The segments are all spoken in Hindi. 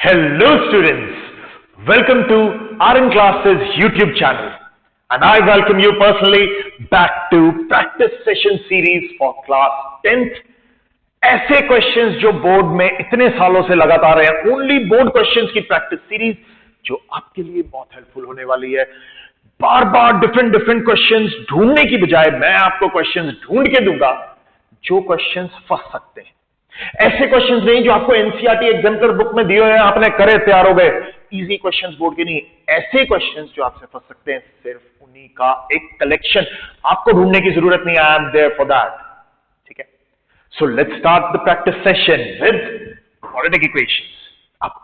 Hello students, welcome to RN Classes YouTube channel and I welcome you personally back to practice session series for class 10th. ऐसे क्वेश्चंस जो बोर्ड में इतने सालों से लगातार हैं, ओनली बोर्ड क्वेश्चंस की प्रैक्टिस सीरीज जो आपके लिए बहुत हेल्पफुल होने वाली है। बार बार डिफरेंट क्वेश्चंस ढूंढने की बजाय मैं आपको क्वेश्चंस ढूंढ के दूंगा जो क्वेश्चंस फंस सकते हैं। ऐसे क्वेश्चंस नहीं जो आपको एनसीईआरटी एग्जाम्पलर बुक में दिए हुए हैं, आपने करे तैयार हो गए, इजी क्वेश्चंस बोर्ड के नहीं, ऐसे क्वेश्चंस जो आपसे फंस सकते हैं, सिर्फ उन्हीं का एक कलेक्शन, आपको ढूंढने की जरूरत नहीं है। I am there for that. ठीक है, so let's start the practice session with quadratic equations. अब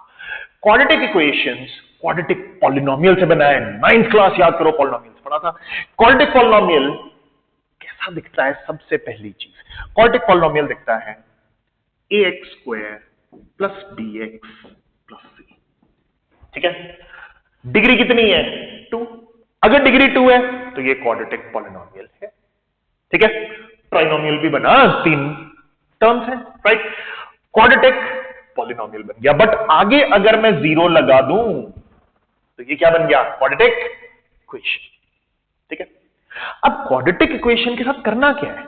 क्वाड्रेटिक इक्वेशंस क्वाड्रेटिक पॉलिनोमियल से बना है। 9th क्लास याद करो, पॉलिनोमियल्स पढ़ा था। क्वाड्रेटिक पॉलिनोमियल कैसा दिखता है? सबसे पहली चीज, क्वाड्रेटिक पॉलिनोमियल दिखता है ax square plus bx plus c। ठीक है, डिग्री कितनी है? 2। अगर डिग्री 2 है तो ये क्वाड्रेटिक पॉलिनोमियल है। ठीक है, ट्राइनोमियल भी बना, 3 टर्म्स है, राइट। क्वाड्रेटिक पॉलिनोमियल बन गया, बट आगे अगर मैं 0 लगा दूं तो ये क्या बन गया? Quadratic equation. ठीक है, अब क्वाड्रेटिक इक्वेशन के साथ करना क्या है?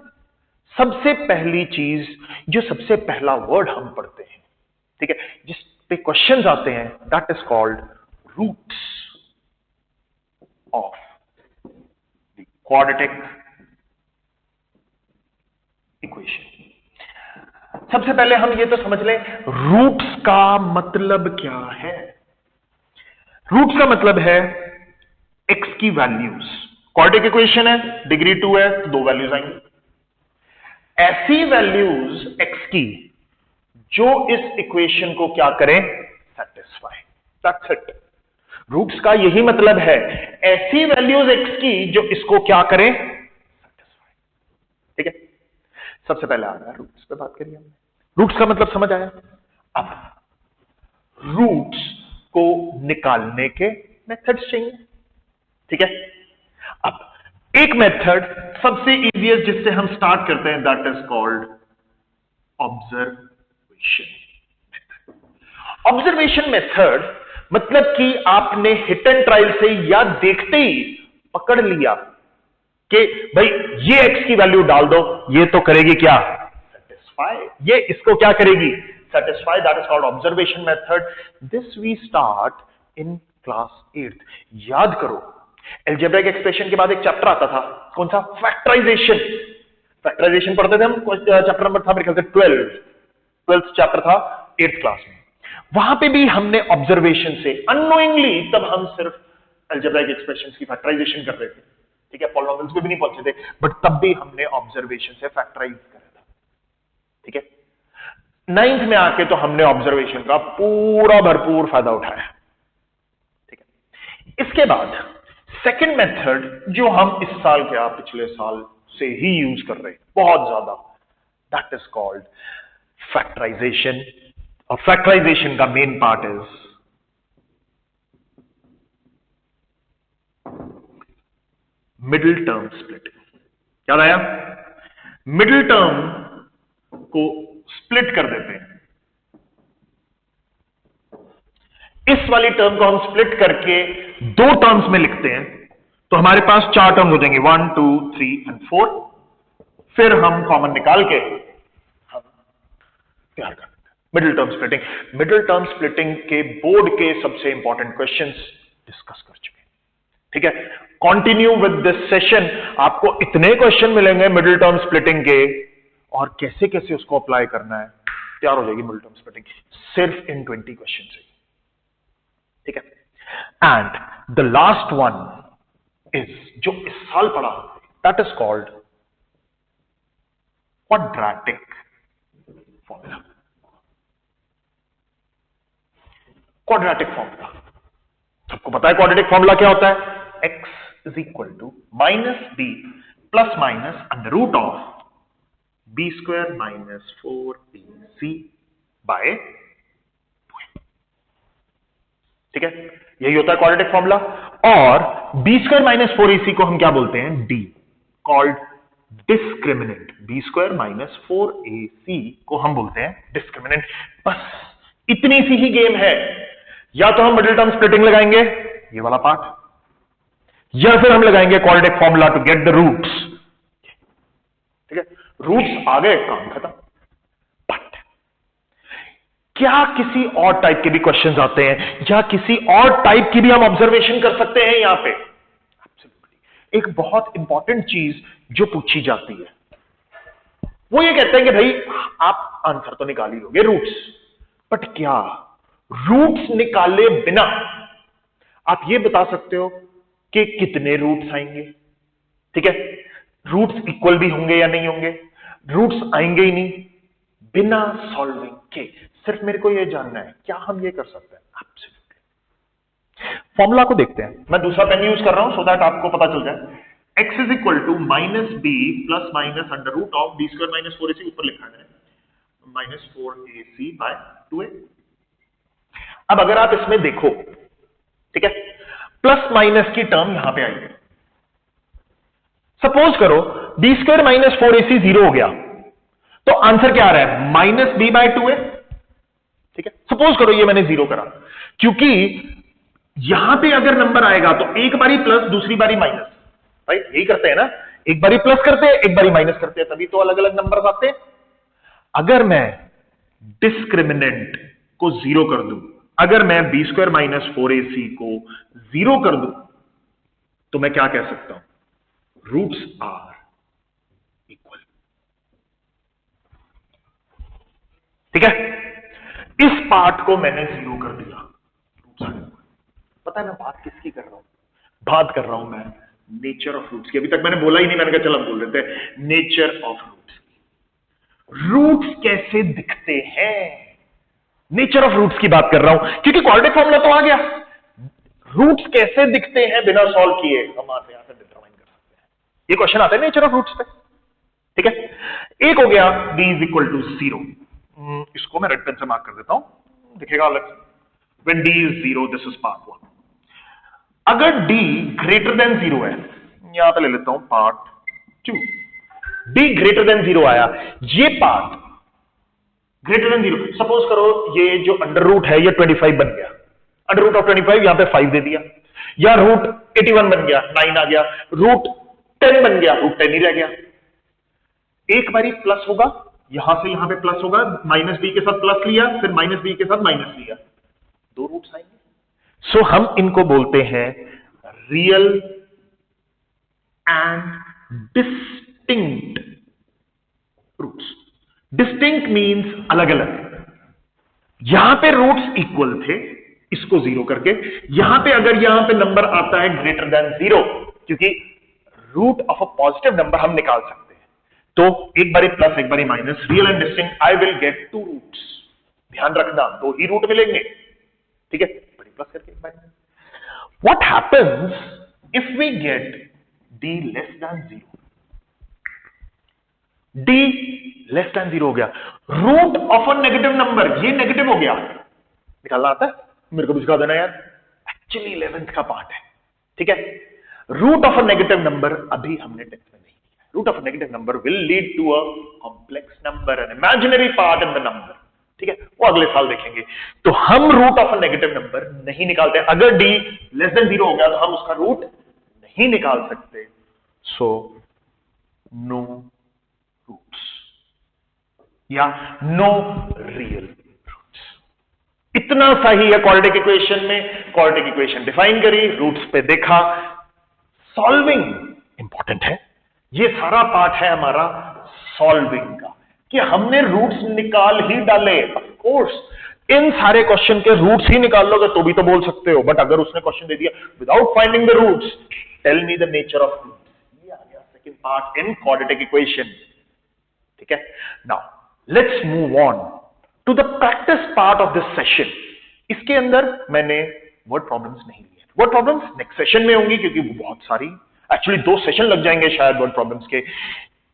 सबसे पहली चीज, जो सबसे पहला वर्ड हम पढ़ते हैं, ठीक है, जिस पे क्वेश्चंस आते हैं, that is called roots of the quadratic equation. सबसे पहले हम ये तो समझ लें रूट्स का मतलब क्या है। रूट्स का मतलब है एक्स की वैल्यूज। क्वाड्रेटिक इक्वेशन है, डिग्री 2 है तो 2 वैल्यूज आएंगी। ऐसी वैल्यूज x की जो इस इक्वेशन को क्या करें? सेटिस्फाई। That's it. रूट्स का यही मतलब है, ऐसी वैल्यूज x की जो इसको क्या करें? सेटिस्फाई। ठीक है, सबसे पहले आ गया रूट्स पे बात करिए हमने। रूट्स का मतलब समझ आया। अब रूट्स को निकालने के मेथड्स चाहिए। ठीक है, अब एक मेथड सबसे इजीएस्ट जिससे हम स्टार्ट करते हैं, that is called observation method. Observation method मतलब कि आपने हिट एंड ट्रायल से या देखते ही पकड़ लिया कि भाई ये एक्स की वैल्यू डाल दो, ये तो करेगी क्या? सेटिस्फाई। ये इसको क्या करेगी? Satisfy. That is called observation method. This we start in class 8th। याद करो, अलजेब्रिक एक्सप्रेशन के बाद एक चैप्टर आता था, कौन सा? फैक्टराइजेशन। फैक्टराइजेशन पढ़ते थे हम, चैप्टर नंबर था मेरे ख्याल से 12th चैप्टर था 8th क्लास में। वहां पे भी हमने ऑब्जर्वेशन से अननोइंगली, तब हम सिर्फ अलजेब्रिक एक्सप्रेशंस की फैक्टराइजेशन कर रहे थे। ठीक है, पॉलिनोमियल्स पे भी नहीं पहुंचे थे, बट तब भी हमने ऑब्जर्वेशन से फैक्टराइज करा था। ठीक है, 9th में आके तो हमने ऑब्जर्वेशन का पूरा भरपूर फायदा उठाया। ठीक है, इसके बाद सेकेंड मेथड जो हम इस साल क्या पिछले साल से ही यूज कर रहे हैं बहुत ज्यादा, दैट इज कॉल्ड फैक्टराइजेशन। और फैक्टराइजेशन का main part is middle term splitting. याद आया? मिडिल टर्म को स्प्लिट कर देते हैं। इस वाली टर्म को हम स्प्लिट करके 2 टर्म्स में लिखते हैं, तो हमारे पास 4 टर्म हो जाएंगे, 1 2 3 एंड 4। फिर हम कॉमन निकाल के हम तैयार कर देते हैं middle term splitting. Middle term splitting के बोर्ड के सबसे इंपॉर्टेंट क्वेश्चंस डिस्कस कर चुके हैं। ठीक है, कंटिन्यू विद दिस सेशन। आपको इतने क्वेश्चन मिलेंगे मिडिल टर्म स्प्लिटिंग के, और कैसे कैसे उसको अप्लाई करना है, तैयार हो जाएगी मिडिल टर्म स्प्लिटिंग सिर्फ इन 20 क्वेश्चन से। ठीक है, and the last one is जो इस साल पढ़ा, that is called quadratic formula. Quadratic formula सबको पता है। क्वाड्रेटिक फॉर्मूला क्या होता है? x is equal to minus B plus minus under root of B square minus 4ac by. ठीक है, यही होता है क्वाड्रेटिक फॉर्मूला। और बी स्क्वायर माइनस 4ac को हम क्या बोलते हैं? D, called discriminant. B square minus 4ac को हम बोलते हैं डिस्क्रिमिनेंट। बस इतनी सी ही गेम है। या तो हम मिडिल टर्म स्प्लिटिंग लगाएंगे, ये वाला पार्ट, या फिर हम लगाएंगे quadratic formula to get the roots. ठीक है, रूट्स आ गए, काम खत्म। बट क्या किसी और टाइप के भी क्वेश्चंस आते हैं, या किसी और टाइप की भी हम ऑब्जर्वेशन कर सकते हैं यहां पे? एब्सोल्युटली। एक बहुत इंपॉर्टेंट चीज जो पूछी जाती है वो ये कहते हैं कि भाई आप आंसर तो निकाल ही लोगे रूट्स, बट क्या रूट्स निकाले बिना आप ये बता सकते हो कि कितने रूट्स आएंगे? ठीक है, रूट्स इक्वल भी होंगे या नहीं होंगे? रूट्स आएंगे ही नहीं बिना सॉल्विंग के। सिर्फ मेरे को ये जानना है, क्या हम ये कर सकते हैं? एब्सोल्युटली। फॉर्मूला को देखते हैं, मैं दूसरा पेन यूज कर रहा हूं सो दैट आपको पता चल जाए। x is equal to minus B plus minus under root of B square minus 4ac, ऊपर लिखा है माइनस 4ac बाय 2a। अब अगर आप इसमें देखो, ठीक है, प्लस माइनस की टर्म यहां पे आई। सपोज करो बी स्क्वायर माइनस 4ac 0 हो गया, तो आंसर क्या आ रहा है? Minus B by 2a। ठीक है, सपोज करो ये मैंने 0 करा, क्योंकि यहां पे अगर नंबर आएगा तो एक बारी प्लस दूसरी बारी माइनस, राइट? यही करते हैं ना, एक बारी प्लस करते हैं एक बारी माइनस करते हैं, तभी तो अलग अलग नंबर आते हैं। अगर मैं डिस्क्रिमिनेंट को 0 कर दूं, अगर मैं बी स्क्वायर माइनस 4ac को 0 कर दूं, तो मैं क्या कह सकता हूं? Roots are equal. ठीक है, इस पार्ट को मैंने 0 कर दिया, रूट्स आर इक्वल। पता है मैं बात किसकी कर रहा हूं? बात कर रहा हूं मैं नेचर ऑफ रूट्स की। अभी तक मैंने बोला ही नहीं, मैंने कहा चलो बोल देते हैं नेचर ऑफ रूट्स। रूट्स कैसे दिखते हैं, नेचर ऑफ रूट्स की बात कर रहा हूं, क्योंकि क्वाड्रेटिक फॉर्मूला तो आ गया। रूट्स कैसे दिखते हैं बिना सॉल्व किए, हम यहां से डिटरमाइन कर सकते हैं। ये क्वेश्चन आता है नेचर ऑफ रूट्स पे। ठीक है, एक हो गया b इज इक्वल टू 0, इसको मैं रेड पेन से मार्क कर देता हूं, दिखेगा अलग। When d is 0, this is part 1। अगर d ग्रेटर देन 0 है, यहां पे ले लेता हूं पार्ट 2, d ग्रेटर देन 0 आया, ये पार्ट ग्रेटर देन 0, सपोज करो ये जो अंडर रूट है ये 25 बन गया, अंडर रूट ऑफ 25 यहां पे 5 दे दिया, या रूट 81 बन गया, 9 आ गया, रूट 10 बन गया, रूट 10 ही रह गया। एक बारी प्लस होगा, यहां से यहां पे प्लस होगा, माइनस बी के साथ प्लस लिया, फिर माइनस बी के साथ माइनस लिया, दो रूट्स आएंगे। सो हम इनको बोलते हैं real and distinct roots. Distinct means अलग अलग। यहां पे रूट्स इक्वल थे, इसको 0 करके, यहां पे अगर यहां पे नंबर आता है ग्रेटर देन 0, क्योंकि root of a positive number हम निकाल सकते हैं, तो एक बारी प्लस एक बारी minus, real and distinct, I will get 2 roots. ध्यान रखना, 2 ही रूट मिलेंगे। ठीक है, बड़ी प्लस करके एक बारी। What happens if we get d less than 0? d less than 0 हो गया, root of a negative number, ये नेगेटिव हो गया, निकालना आता है? मेरे को भी सिखा देना यार, एक्चुअली 11th का पार्ट है। ठीक है, root of a negative number अभी हमने टेंथ में नहीं किया। Root of a negative number will lead to a complex number, an imaginary part in the number. ठीक है, वो अगले साल देखेंगे। तो हम root of a negative number नहीं निकालते। अगर d लेस देन 0 हो गया तो हम उसका रूट नहीं निकाल सकते। सो नो रूट्स या नो रियल रूट्स। इतना सा ही है क्वाड्रेटिक इक्वेशन में। क्वाड्रेटिक इक्वेशन डिफाइन करी, रूट्स पे देखा, सॉल्विंग इंपॉर्टेंट है। ये सारा पार्ट है हमारा सॉल्विंग का, कि हमने रूट्स निकाल ही डाले। ऑफ कोर्स इन सारे क्वेश्चन के रूट्स ही निकाल लोगे तो भी तो बोल सकते हो, बट अगर उसने क्वेश्चन दे दिया without finding the roots, tell me the nature of roots, ये आ गया second part in quadratic equation. ठीक है, now let's move on to the practice part of this session. इसके अंदर मैंने वर्ड प्रॉब्लम्स नहीं लिए। वर्ड प्रॉब्लम्स नेक्स्ट सेशन में होंगी, क्योंकि वो बहुत सारी, एक्चुअली 2 सेशन लग जाएंगे शायद वर्ड प्रॉब्लम्स के।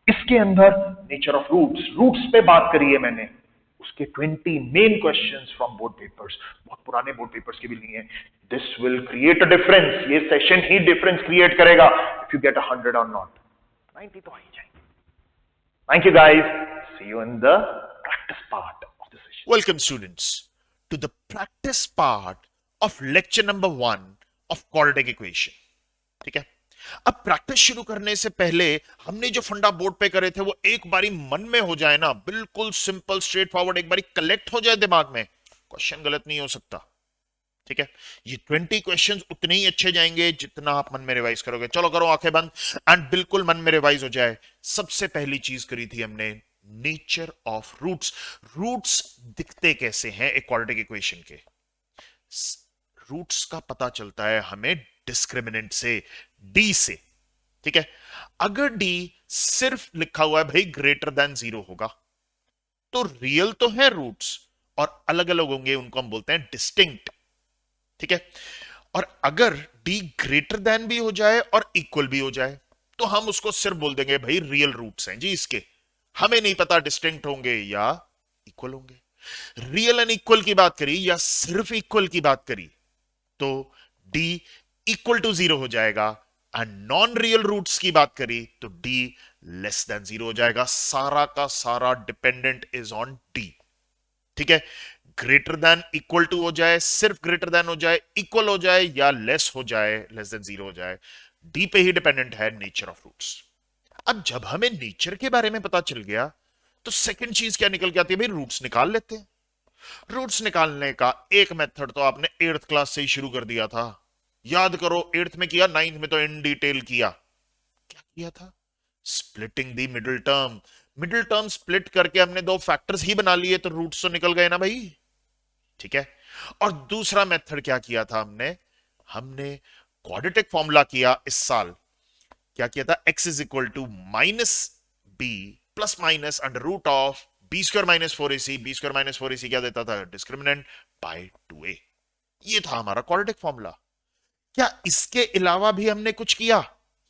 इसके अंदर नेचर ऑफ रूट्स, रूट्स पे बात करी है मैंने, उसके 20 main questions from board papers, बहुत पुराने बोर्ड पेपर्स के भी लिए हैं। This will create a difference, ये सेशन ही डिफरेंस क्रिएट करेगा इफ यू गेट 100 और नॉट 90 तो आ ही जाएंगे। Thank you guys, see you in the practice part of the session. Welcome students to the practice part of lecture number 1 of quadratic equation. ठीक है, अब प्रैक्टिस शुरू करने से पहले हमने जो फंडा बोर्ड पे करे थे वो एक बारी मन में हो जाए ना, बिल्कुल सिंपल स्ट्रेट फॉरवर्ड, एक बारी कलेक्ट हो जाए दिमाग में, क्वेश्चन गलत नहीं हो सकता। ठीक है, ये 20 क्वेश्चंस उतने ही अच्छे जाएंगे जितना आप मन में रिवाइज करोगे। चलो करो आंखें बंद एंड बिल्कुल मन में रिवाइज हो जाए। सबसे पहली चीज करी थी हमने नेचर ऑफ रूट्स। रूट्स दिखते कैसे हैं एक क्वाड्रेटिक इक्वेशन के? रूट्स का पता चलता है हमें डिस्क्रिमिनेंट से, डी से। ठीक है, अगर डी सिर्फ लिखा हुआ है भाई ग्रेटर देन 0 होगा तो रियल तो है रूट्स और अलग अलग होंगे, उनको हम बोलते हैं डिस्टिंक्ट। ठीक है, और अगर डी ग्रेटर देन भी हो जाए और इक्वल भी हो जाए तो हम उसको सिर्फ बोल देंगे भाई रियल रूट्स हैं जी इसके, हमें नहीं पता डिस्टिंक्ट होंगे या इक्वल होंगे। रियल एंड इक्वल की बात करी या सिर्फ इक्वल की बात करी तो डी इक्वल टू 0 हो जाएगा, एंड नॉन रियल रूट्स की बात करी तो डी लेस देन 0 हो जाएगा। सारा का सारा डिपेंडेंट इज ऑन डी। ठीक है, ग्रेटर देन इक्वल टू हो जाए, सिर्फ ग्रेटर देन हो जाए, इक्वल हो जाए या लेस हो जाए, लेस देन 0 हो जाए, डी पे ही डिपेंडेंट है नेचर ऑफ रूट्स। अब जब हमें नेचर के बारे में पता चल गया तो सेकंड चीज क्या निकल के आती है भाई, रूट्स निकाल लेते हैं। रूट्स निकालने का एक मेथड तो आपने 8th क्लास से ही शुरू कर दिया था, याद करो। 8th में किया, 9th में तो इन डिटेल किया। क्या किया था? Splitting the middle term. Middle term split करके हमने दो फैक्टर्स ही बना लिए तो रूट्स तो निकल गए ना भाई। ठीक है, और दूसरा मेथड क्या किया था हमने? हमने क्वाड्रेटिक फॉर्मूला किया इस साल। क्या किया था? x is equal to minus B plus minus under root of B square minus 4ac। B square minus 4ac क्या देता था? Discriminant by 2a। ये था हमारा क्वाड्रेटिक फॉर्मूला। क्या इसके अलावा भी हमने कुछ किया?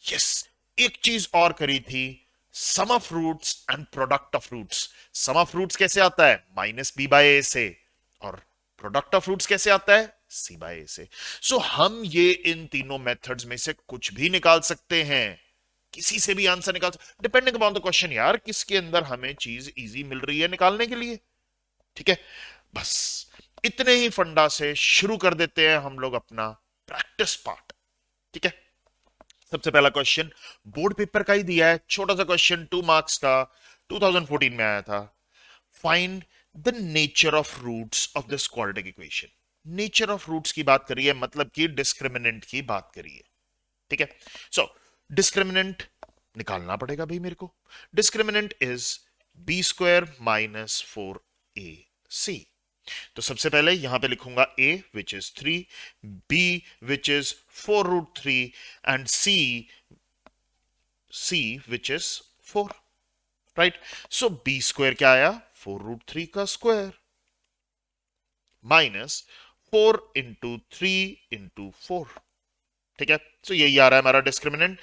यस, एक चीज और करी थी, sum of roots and product of roots. Sum of roots कैसे आता है? माइनस बी बाय ए से, और प्रोडक्ट ऑफ रूट्स कैसे आता है? सी बाय ए से। सो हम ये इन तीनों मेथड्स में से कुछ भी निकाल सकते हैं, किसी से भी आंसर निकाल सकते, डिपेंडिंग अपॉन द क्वेश्चन यार, किसके अंदर हमें चीज इजी मिल रही है निकालने के लिए। ठीक है, बस इतने ही फंडा से शुरू कर देते हैं हम लोग अपना प्रैक्टिस पार्ट। ठीक है, सबसे पहला क्वेश्चन बोर्ड पेपर का ही दिया है, छोटा सा क्वेश्चन 2 मार्क्स का, 2014 में आया था। Find the nature of roots of this quadratic equation. Nature of roots की बात करिए, मतलब कि डिस्क्रिमिनेंट की बात करिए। ठीक है, सो डिस्क्रिमिनेंट निकालना पड़ेगा भाई मेरे को। Discriminant is b square minus 4ac। तो सबसे पहले यहां पे लिखूंगा a which is 3, b which is 4√3 and c which is 4। Right, so b square क्या आया? 4√3 का स्क्वायर माइनस 4 इंटू 3 इंटू 4। ठीक है, सो यही आ रहा है हमारा डिस्क्रिमिनेंट।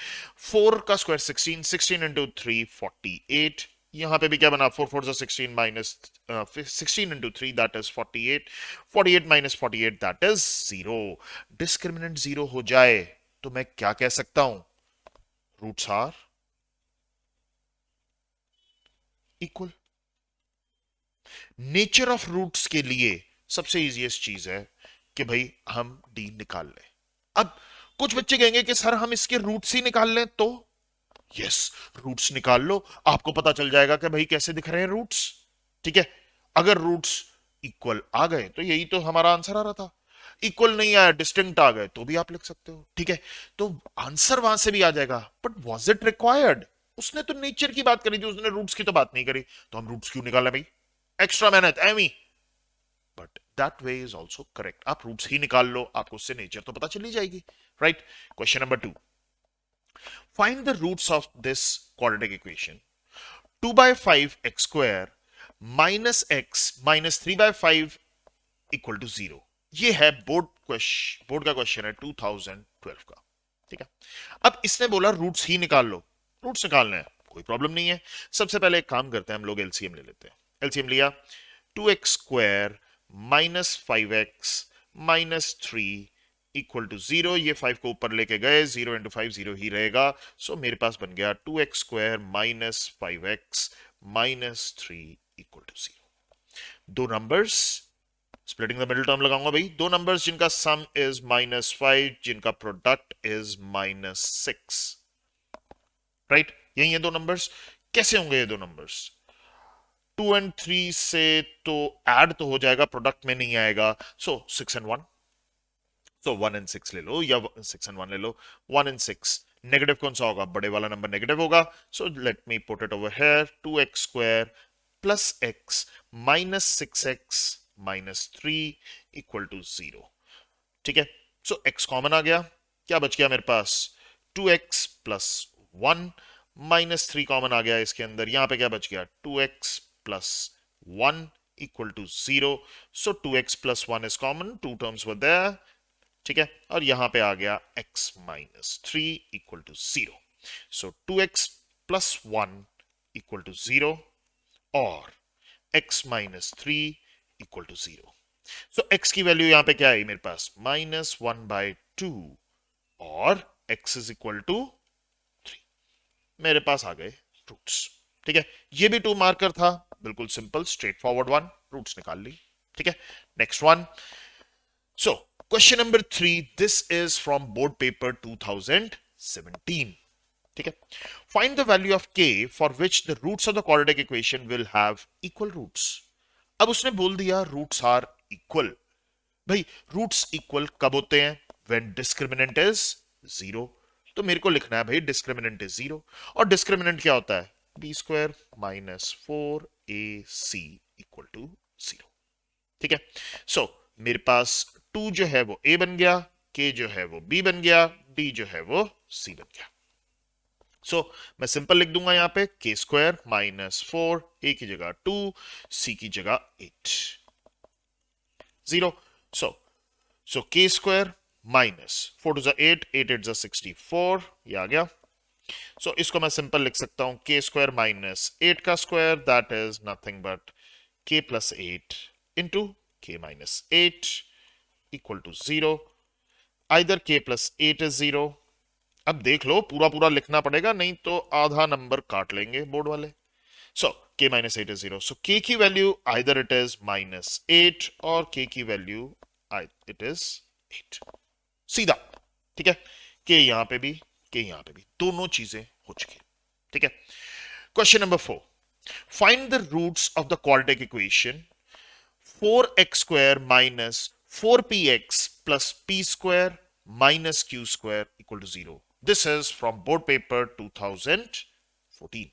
4 का स्क्वायर 16, 16 इंटू 3 48। यहां पे भी क्या बना? 4 4 16 minus 16 into 3 that is 48। 48 minus 48 that is 0। Discriminant 0 हो जाए तो मैं क्या कह सकता हूं? Roots are equal. Nature of roots के लिए सबसे इजीएस्ट चीज है कि भाई हम डी निकाल लें। अब कुछ बच्चे कहेंगे कि सर हम इसके रूट्स ही निकाल लें, तो यस, रूट्स निकाल लो, आपको पता चल जाएगा कि भाई कैसे दिख रहे हैं रूट्स। ठीक है, अगर रूट्स इक्वल आ गए तो यही तो हमारा आंसर आ रहा था। इक्वल नहीं आया, डिस्टिंक्ट आ गए तो भी आप लिख सकते हो। ठीक है, तो आंसर वहां से भी आ जाएगा, बट वॉज इट रिक्वायर्ड? उसने तो नेचर की बात करी थी, उसने रूट्स की तो बात नहीं करी, तो हम रूट्स क्यों निकाला भाई? एक्स्ट्रा मेहनत एमी। But that way is also correct, आप रूट्स ही निकाल लो, आपको उससे नेचर तो पता चली जाएगी। Right, question number 2, find the roots of this quadratic equation. 2 by 5 x square minus x minus 3 by 5 equal to 0। ये है बोर्ड का क्वेश्चन है 2012 का। ठीक है, अब इसने बोला रूट्स ही निकाल लो। रूट्स निकालने हैं, कोई प्रॉब्लम नहीं है। सबसे पहले एक काम करते हैं, हम लोग एलसीएम ले लेते हैं। एलसीएम लिया, 2x square minus 5x minus 3 equal to 0। ये 5 को ऊपर लेके गए, 0 इंटू 5 0 ही रहेगा। सो मेरे पास बन गया 2x square minus 5x minus 3 equal to 0। दो numbers splitting the middle term लगाऊंगा भाई, दो नंबर्स जिनका सम इज -5, जिनका प्रोडक्ट इज -6, राइट? यही है दो नंबर्स। कैसे होंगे ये दो नंबर्स? 2 and 3 से तो ऐड तो हो जाएगा, प्रोडक्ट में नहीं आएगा, सो 6 and 1, सो 1 and 6 ले लो, या 6 and 1 ले लो। 1 and 6 नेगेटिव कौन सा होगा? बड़े वाला नंबर नेगेटिव होगा, so let me put it over here, 2x square plus x minus 6x minus 3 equal to 0। ठीक है, सो x कॉमन आ गया, क्या बच गया मेरे पास? 2x प्लस 1 माइनस 3 कॉमन आ गया इसके अंदर, यहां पे क्या बच गया? 2x plus 1 equal to 0, so 2x plus 1 is common, two terms were there. ठीक है, और यहां पे आ गया x minus 3 equal to 0, so 2x plus 1 equal to 0 और x minus 3 equal to 0। So x की वैल्यू यहां पे क्या है मेरे पास? -1/2 और x इज इक्वल टू 3। मेरे पास आ गए रूट्स। ठीक है, ये भी 2 मार्कर था, बिल्कुल simple straightforward one, roots निकाल ली। ठीक है, next one. So question number 3, this is from board paper 2017। ठीक है, find the value of k for which the roots of the quadratic equation will have equal roots. अब उसने बोल दिया रूट्स आर इक्वल। भाई रूट्स इक्वल कब होते हैं? When discriminant is 0। तो मेरे को लिखना है भाई डिस्क्रिमिनेंट इज 0, और डिस्क्रिमिनेंट क्या होता है? b square minus 4ac equal to 0। ठीक है, सो मेरे पास 2 जो है वो a बन गया, k जो है वो b बन गया, d जो है वो c बन गया। सो मैं सिंपल लिख दूंगा यहां पे k स्क्वायर माइनस 4, a की जगह 2, c की जगह 8, 0। So k square minus 4 to 8, 8 8 64, ये आ गया। सो इसको मैं सिंपल लिख सकता हूं k स्क्वायर माइनस 8 का square, that is nothing but k plus 8 into k minus 8 equal to 0। Either k plus 8 is 0। अब देख लो, पूरा पूरा लिखना पड़ेगा, नहीं तो आधा नंबर काट लेंगे बोर्ड वाले। सो k minus 8 is 0, so k की वैल्यू आइदर इट इज -8 और k की वैल्यू इट इज 8, सीधा। ठीक है, k यहां पे भी, k यहां पे भी, दोनों चीजें हो चुकी। ठीक है, question number 4, find the roots of the quadratic equation 4x square minus 4px plus p square minus q square equal to 0। This is from board paper 2014।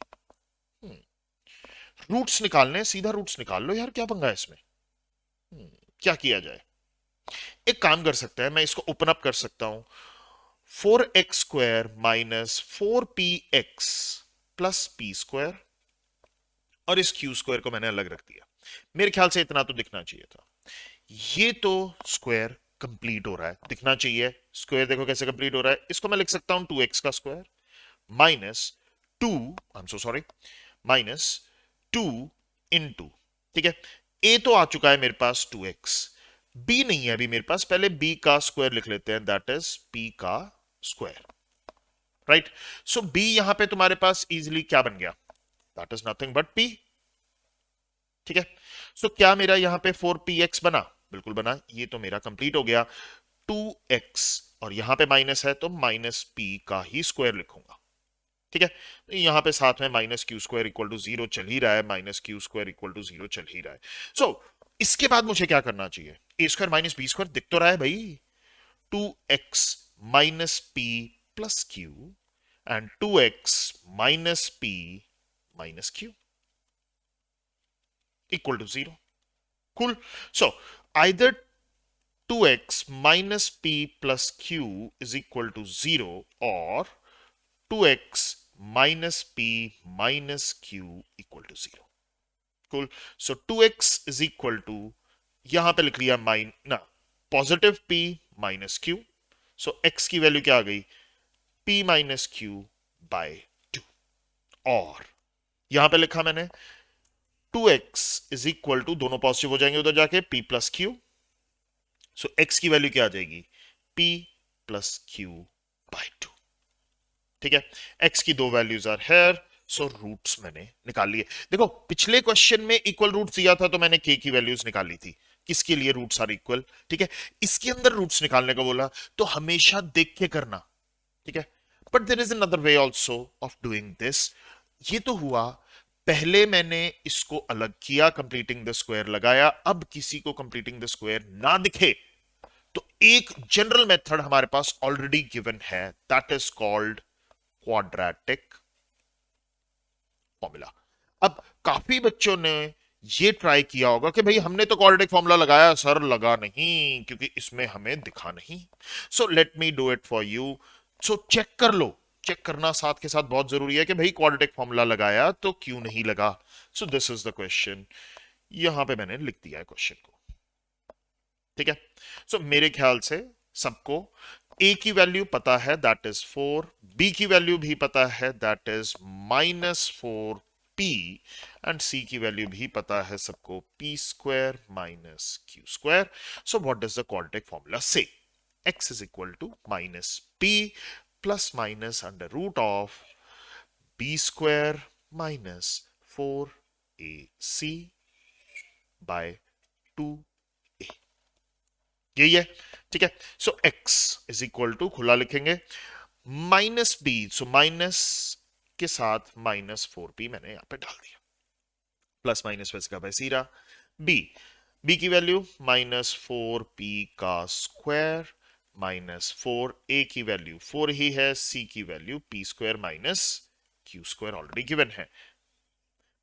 Roots निकालने, सीधा रूट्स निकाल लो यार, क्या पंगा है इसमें? क्या किया जाए? एक काम कर सकते हैं, मैं इसको ओपन अप कर सकता हूं, 4x square minus 4px plus p square, और इस q स्क्वायर को मैंने अलग रख दिया। मेरे ख्याल से इतना तो दिखना चाहिए था। ये तो स्क्वायर कंप्लीट हो रहा है, दिखना चाहिए। स्क्वायर देखो कैसे कंप्लीट हो रहा है। इसको मैं लिख सकता हूं 2x का square minus 2, I am so sorry, minus 2 into, ठीक है, a तो आ चुका है मेरे पास 2x, b नहीं है अभी मेरे पास, पहले b का स्क्वायर लिख लेते हैं, दैट इज p का स्क्वायर, राइट। सो b यहां पे तुम्हारे पास इजीली क्या बन गया? That is nothing but p। ठीक है, सो क्या मेरा यहां पे 4px बना? बिल्कुल बना, ये तो मेरा कंप्लीट हो गया। 2x और यहां पे माइनस है तो माइनस p का ही स्क्वायर लिखूंगा। ठीक है, तो यहां पे साथ में minus q square equal to 0 चल ही रहा है, minus q square equal to 0 चल ही रहा है। सो इसके बाद मुझे क्या करना चाहिए? A square minus B square दिख तो रहा है भाई, 2x minus p plus q and 2x minus p minus q equal to 0। Cool. So either 2x minus p plus q is equal to 0 or 2x minus p minus q equal to 0. Cool. So 2x is equal to, यहां पे लिख लिया positive p minus q. So x की वैल्यू क्या आ गई? p माइनस q बाय 2, और यहां पे लिखा मैंने 2x इज इक्वल टू, दोनों पॉजिटिव हो जाएंगे उधर जाके, p प्लस क्यू। सो x की वैल्यू क्या आ जाएगी? p plus q by 2। ठीक है, x की दो values are here, so roots मैंने निकाल लिए। देखो पिछले क्वेश्चन में इक्वल रूट्स दिया था तो मैंने k की वैल्यूज निकाली थी, किसके लिए रूट्स आर इक्वल, ठीक है। इसके अंदर रूट्स निकालने को बोला तो हमेशा देख के करना, ठीक है। But there is another way also of doing this. ये तो हुआ, पहले मैंने इसको अलग किया, कंप्लीटिंग द स्क्वायर लगाया। अब किसी को कंप्लीटिंग द स्क्वायर ना दिखे तो एक जनरल मेथड हमारे पास ऑलरेडी गिवन है, that is called quadratic formula. अब काफी बच्चों ने ये ट्राई किया होगा कि भाई हमने तो क्वाड्रेटिक फॉर्मूला लगाया सर, लगा नहीं क्योंकि इसमें हमें दिखा नहीं। So let me do it for you. So check कर लो, चेक करना साथ के साथ बहुत जरूरी है कि भाई क्वाड्रेटिक फॉर्मूला लगाया तो क्यों नहीं लगा। So this is the question, यहां पे मैंने लिख दिया है क्वेश्चन को, ठीक है। सो मेरे ख्याल से सबको a की वैल्यू पता है, दैट इज 4, b की वैल्यू भी पता है, that is -4p, and c की वैल्यू भी पता है सबको, p square minus q square. So what does the quadratic formula say? x is equal to -p plus minus under root of b square minus 4ac by 2, यही है, ठीक है। So x is equal to, खुला लिखेंगे, -b, सो माइनस के साथ -4p मैंने यहां पे डाल दिया, प्लस माइनस वैसे का वैसे ही रहा। b की वैल्यू -4p का स्क्वायर माइनस 4a की वैल्यू 4 ही है, c की value p square minus q square already given है,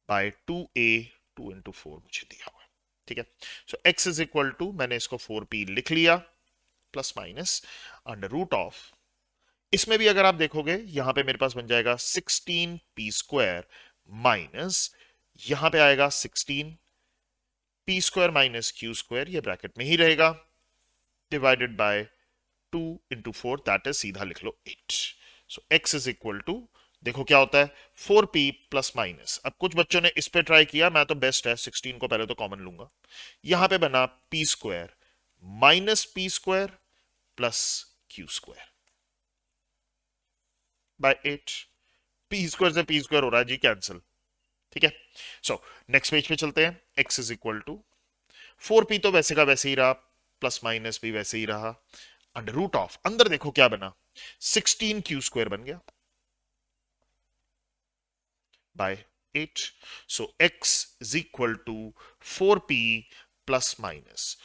बाय 2a, 2 इंटू 4 मुझे दिया हुआ है, ठीक है। So x is equal to, मैंने इसको 4p लिख लिया, plus minus under root of, इसमें भी अगर आप देखोगे यहां पे मेरे पास बन जाएगा 16p स्क्वायर माइनस, यहां पे आएगा 16 p square minus q square, ये ब्रैकेट में ही रहेगा, divided by 2 into 4, that is सीधा लिख लो 8। So x is equal to, देखो क्या होता है, 4p प्लस माइनस। अब कुछ बच्चों ने इस पे ट्राई किया, मैं तो बेस्ट है 16 को पहले तो कॉमन लूंगा, यहां पे बना p square minus p square plus q square by 8, p square से p स्क्वायर हो रहा है जी कैंसिल, ठीक है। सो नेक्स्ट पेज पे चलते हैं, x is equal to 4p तो वैसे का वैसे ही रहा, प्लस माइनस भी वैसे ही रहा, अंडर रूट ऑफ, अंदर देखो क्या बना, 16q स्क्वायर बन गया by 8। So x is equal to 4p plus minus,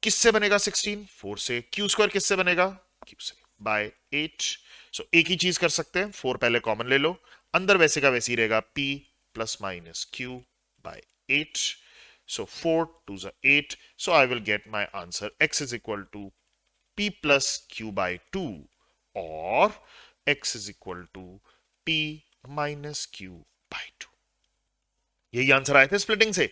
किससे बनेगा 16? 4 से। q स्क्वायर किससे बनेगा? q से, बाय 8। सो एक ही चीज कर सकते हैं, 4 पहले कॉमन ले लो, अंदर वैसे का वैसे ही रहेगा, p plus minus q by 8। So 4 2 is 8, so I will get my answer, x is equal to p plus q by 2 or x is equal to p minus q by 2। यही आंसर आए थे स्प्लिटिंग से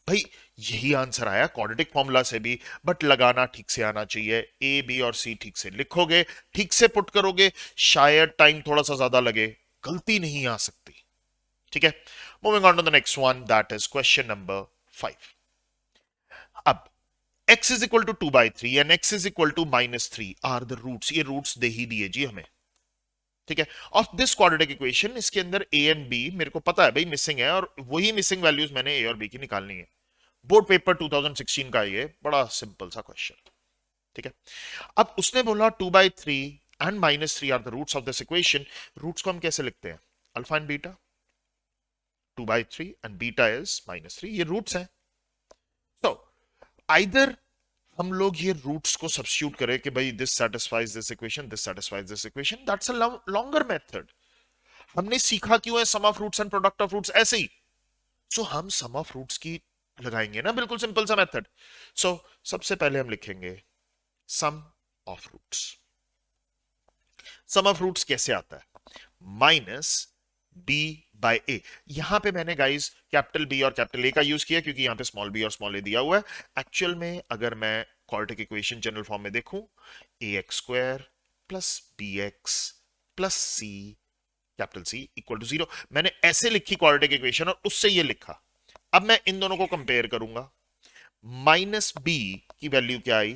भाई, यही आंसर आया क्वाड्रेटिक फॉर्मूला से भी, बट लगाना ठीक से आना चाहिए, ए बी और सी ठीक से लिखोगे, ठीक से पुट करोगे, शायद टाइम थोड़ा सा ज्यादा लगे, गलती नहीं आ सकती, ठीक है। Moving on to the next one, that is question number 5। अब x is equal to 2/3 and x is equal to -3 are the roots, ये रूट्स दे ही दिए जी हमें, ठीक है, ऑफ दिस क्वाड्रेटिक इक्वेशन। इसके अंदर a एंड b मेरे को पता है भाई मिसिंग है, और वही मिसिंग वैल्यूज मैंने a और b की निकालनी है। बोर्ड पेपर 2016 का ये बड़ा सिंपल सा क्वेश्चन, ठीक है। अब उसने बोला 2/3 and -3 are the roots of this equation. Roots को हम कैसे लिखते हैं? Alpha and beta, 2/3 and beta is -3, ये रूट्स हैं। तो आइदर हम लोग ये रूट्स को सब्स्टिट्यूट करें कि भाई this satisfies this equation, this satisfies this equation, that's a longer method. हमने सीखा क्यों है sum of roots and product of roots, ऐसे ही। सो हम सम ऑफ रूट्स की लगाएंगे ना, बिल्कुल सिंपल सा मेथड। सो सबसे पहले हम लिखेंगे sum of roots. Sum of roots कैसे आता है? Minus B by A. यहां पे मैंने गाइस कैपिटल बी और कैपिटल ए का यूज किया क्योंकि यहां पे स्मॉल बी और स्मॉल ए दिया हुआ है। एक्चुअल में अगर मैं क्वाड्रेटिक इक्वेशन जनरल फॉर्म में देखूं, ax square plus bx plus c capital C equal to 0, मैंने ऐसे लिखी क्वाड्रेटिक इक्वेशन और उससे ये लिखा। अब मैं इन दोनों को कंपेयर करूंगा, माइनस b की वैल्यू क्या आई?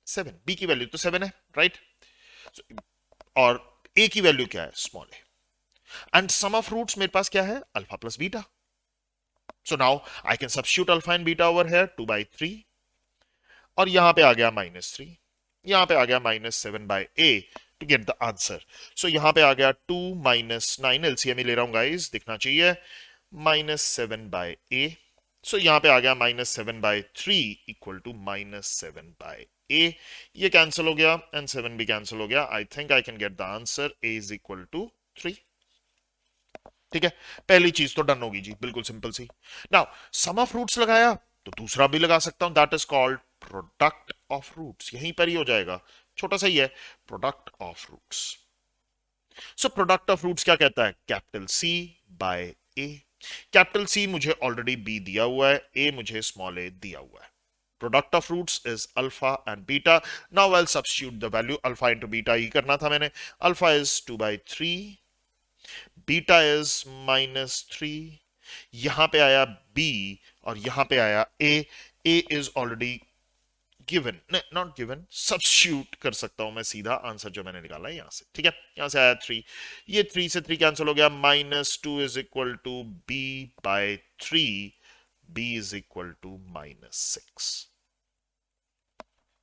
7, b की वैल्यू तो 7 है, राइट, और a की वैल्यू क्या है? Small A. And sum of roots मेरे पास क्या है? Alpha plus beta. So now I can substitute alpha and beta over here, 2/3 और यहां पे आ गया -3, यहां पे आ गया -7/a to get the answer. So यहां पे आ गया 2 - 9, एलसीएम ही ले रहा हूं गाइस, दिखना चाहिए, -7/a। सो यहां पे आ गया -7/3 इक्वल टू -7/a। ये कैंसिल हो गया एंड 7 भी कैंसिल हो गया। I think I can get the answer, a is equal to 3। ठीक है, पहली चीज तो डन होगी जी, बिल्कुल सिंपल सी। नाउ सम ऑफ रूट्स लगाया तो दूसरा भी लगा सकता हूं, that is called product of roots. यहीं पर ही हो जाएगा, छोटा सा ही है, product of roots. So product of roots क्या कहता है, capital C by a. Capital C मुझे ऑलरेडी बी दिया हुआ है, ए मुझे स्मॉल ए दिया हुआ है। Product of roots is alpha and beta. Now I will substitute the value, alpha into beta ही करना था मैंने। अल्फा इज 2/3, बीटा इज -3, यहां पे आया b और यहां पे आया a। a is already given, not given, substitute कर सकता हूं मैं सीधा आंसर जो मैंने निकाला है यहां से। ठीक है, यहां से आया 3, ये 3 से 3 कैंसिल हो गया, -2 is equal to b/3, b is equal to -6।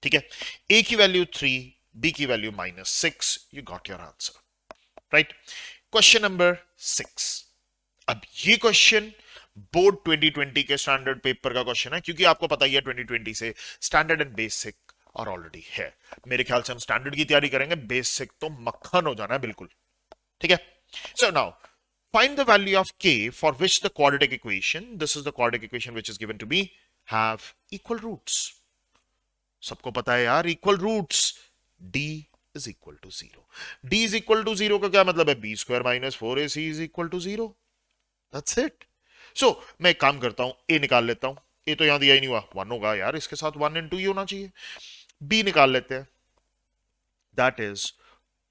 ठीक है, a की वैल्यू 3, b की value -6, you got your answer, right. Question number 6। अब ये क्वेश्चन बोर्ड 2020 के स्टैंडर्ड पेपर का क्वेश्चन है, क्योंकि आपको पता ही है 2020 से स्टैंडर्ड एंड बेसिक और ऑलरेडी है। मेरे ख्याल से हम स्टैंडर्ड की तैयारी करेंगे, बेसिक तो मक्खन हो जाना है बिल्कुल। ठीक है, so now find the value of k for which the quadratic equation, this is the quadratic equation which is given to be, have equal roots. सबको पता है यार, equal roots, d is equal to 0। d is equal to 0 का क्या मतलब है, b² - 4ac is equal to 0। That's it. So मैं एक काम करता हूं, a निकाल लेता हूं। a तो यहां दिया ही नहीं हुआ, 1 होगा यार, इसके साथ 1 × 2 ही होना चाहिए। b निकाल लेते हैं, दैट इज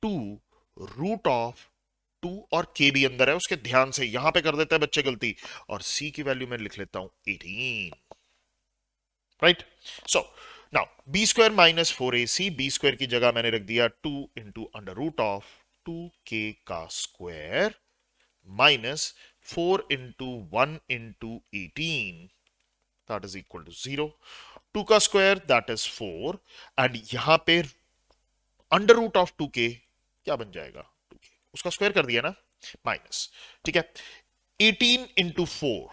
2 रूट ऑफ 2, और k भी अंदर है उसके, ध्यान से यहां पे कर देते हैं बच्चे गलती, और c की वैल्यू मैं लिख लेता हूं 18, right. So now b² - 4ac, b² की जगह मैंने रख दिया 2 × √2k का square minus 4 into 1 into 18, that is equal to 0। 2 का स्क्वायर that is 4, एंड यहां पे अंडर रूट ऑफ 2k क्या बन जाएगा, 2k उसका स्क्वायर कर दिया ना, माइनस। ठीक है, 18 into 4,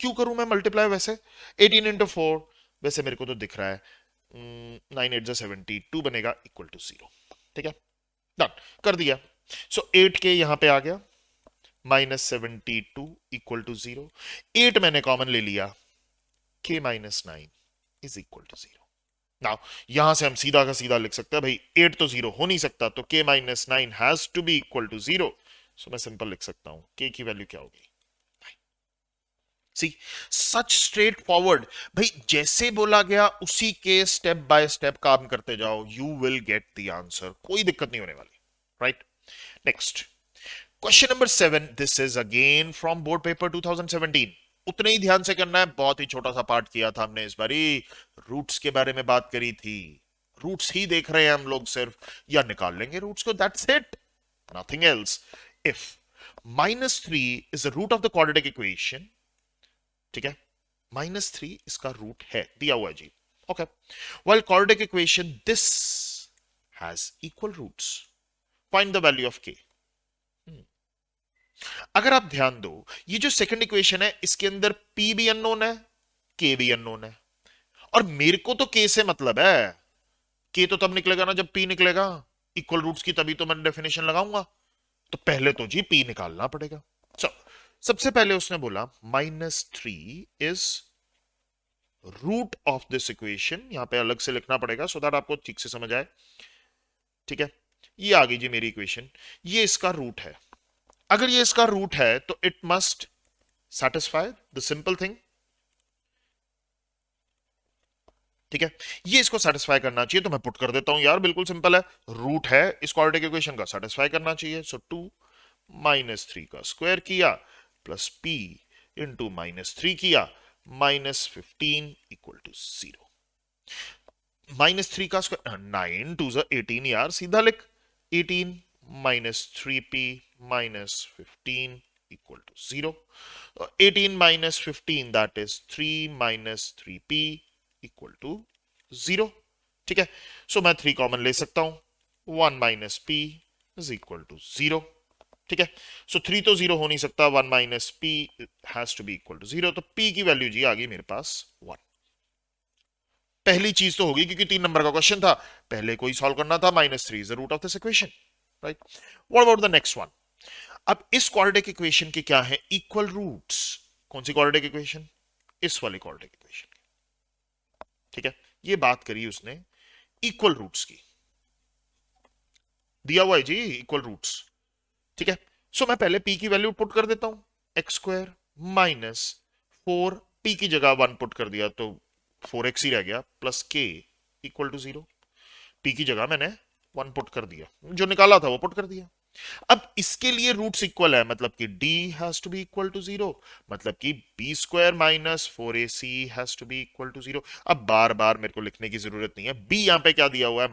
क्यों करूं मैं मल्टीप्लाई, वैसे 18 into 4 वैसे मेरे को तो दिख रहा है 9 8 72 बनेगा इक्वल टू 0। ठीक है, डन कर दिया। सो 8k यहां पे आ गया, -72 इक्वल टू 0। 8 मैंने कॉमन ले लिया, k - 9 is equal to 0। Now यहां से हम सीधा का सीधा लिख सकते हैं, भाई 8 तो 0 हो नहीं सकता, तो k - 9 has to be equal to 0। So मैं सिंपल लिख सकता हूं, k की वैल्यू क्या होगी, सी सच स्ट्रेट फॉरवर्ड। भाई जैसे बोला गया उसी के स्टेप बाय स्टेप काम करते जाओ, you will get the answer, कोई दिक्कत नहीं होने वाली, right. Next question number 7, this is again from board paper 2017। उतने ही ध्यान से करना है, बहुत ही छोटा सा पार्ट किया था हमने इस बारी, रूट्स के बारे में बात करी थी, रूट्स ही देख रहे हैं हम लोग सिर्फ, या निकाल लेंगे रूट्स को, that's it, nothing else. If -3 is the root of the quadratic equation, ठीक है, -3 इसका रूट है, दिया हुआ है जी, okay, while quadratic equation this has equal roots, find the value of k। अगर आप ध्यान दो, ये जो सेकंड इक्वेशन है इसके अंदर p भी अननोन है, k भी अननोन है, और मेरे को तो k से मतलब है, k तो तब निकलेगा ना जब p निकलेगा, इक्वल रूट्स की तभी तो मैं डेफिनेशन लगाऊंगा, तो पहले तो जी p निकालना पड़ेगा। सबसे पहले उसने बोला -3 is root of this equation, यहां पे अलग से लिखना पड़ेगा सो दैट आपको ठीक से समझ आए। ठीक है, ये आ गई जी मेरी इक्वेशन, ये इसका रूट है। अगर ये इसका रूट है तो it must satisfy the simple thing. ठीक है, ये इसको सेटिस्फाई करना चाहिए, तो मैं पुट कर देता हूं यार, बिल्कुल सिंपल है, रूट है इस क्वाड्रेटिक इक्वेशन का, सेटिस्फाई करना चाहिए। सो 2 -3 का स्क्वायर किया प्लस p इंटू -3 किया, -15 इक्वल टू 0। -3 का स्क्वायर 9 2 18 यार, सीधा लिख 18 -3p -15 equal to 0. 18 - 15, that is 3 - 3p equal to 0। ठीक है, सो मैं 3 कॉमन ले सकता हूं, 1 minus p is equal to 0। ठीक है, सो 3 तो 0 हो नहीं सकता, 1 minus p has to be equal to 0, तो पी की वैल्यू जी आ गई मेरे पास 1। पहली चीज तो होगी, क्योंकि 3 नंबर का क्वेश्चन था, पहले कोई सॉल्व करना था, -3 is the root of this equation, right. What about the next one? अब इस क्वाड्रेटिक इक्वेशन के क्या है इक्वल रूट्स? कौन सी क्वाड्रेटिक इक्वेशन? इस वाली क्वाड्रेटिक इक्वेशन। ठीक है, ये बात करी उसने इक्वल रूट्स की, दिया हुआ है जी इक्वल रूट्स। ठीक है, सो मैं पहले p की वैल्यू पुट कर देता हूं, एक्स स्क्वायर माइनस 4, p की जगह 1 पुट कर दिया तो 4x ही रह गया, plus k equal to 0। p की जगह मैंने 1 पुट कर दिया, जो निकाला था वो पुट कर दिया। अब इसके लिए रूट्स इक्वल है, मतलब कि d has to be equal to 0, मतलब कि b square minus 4ac has to be equal to 0। अब बार बार मेरे को लिखने की जरूरत नहीं है, b यहां पे क्या दिया हुआ है,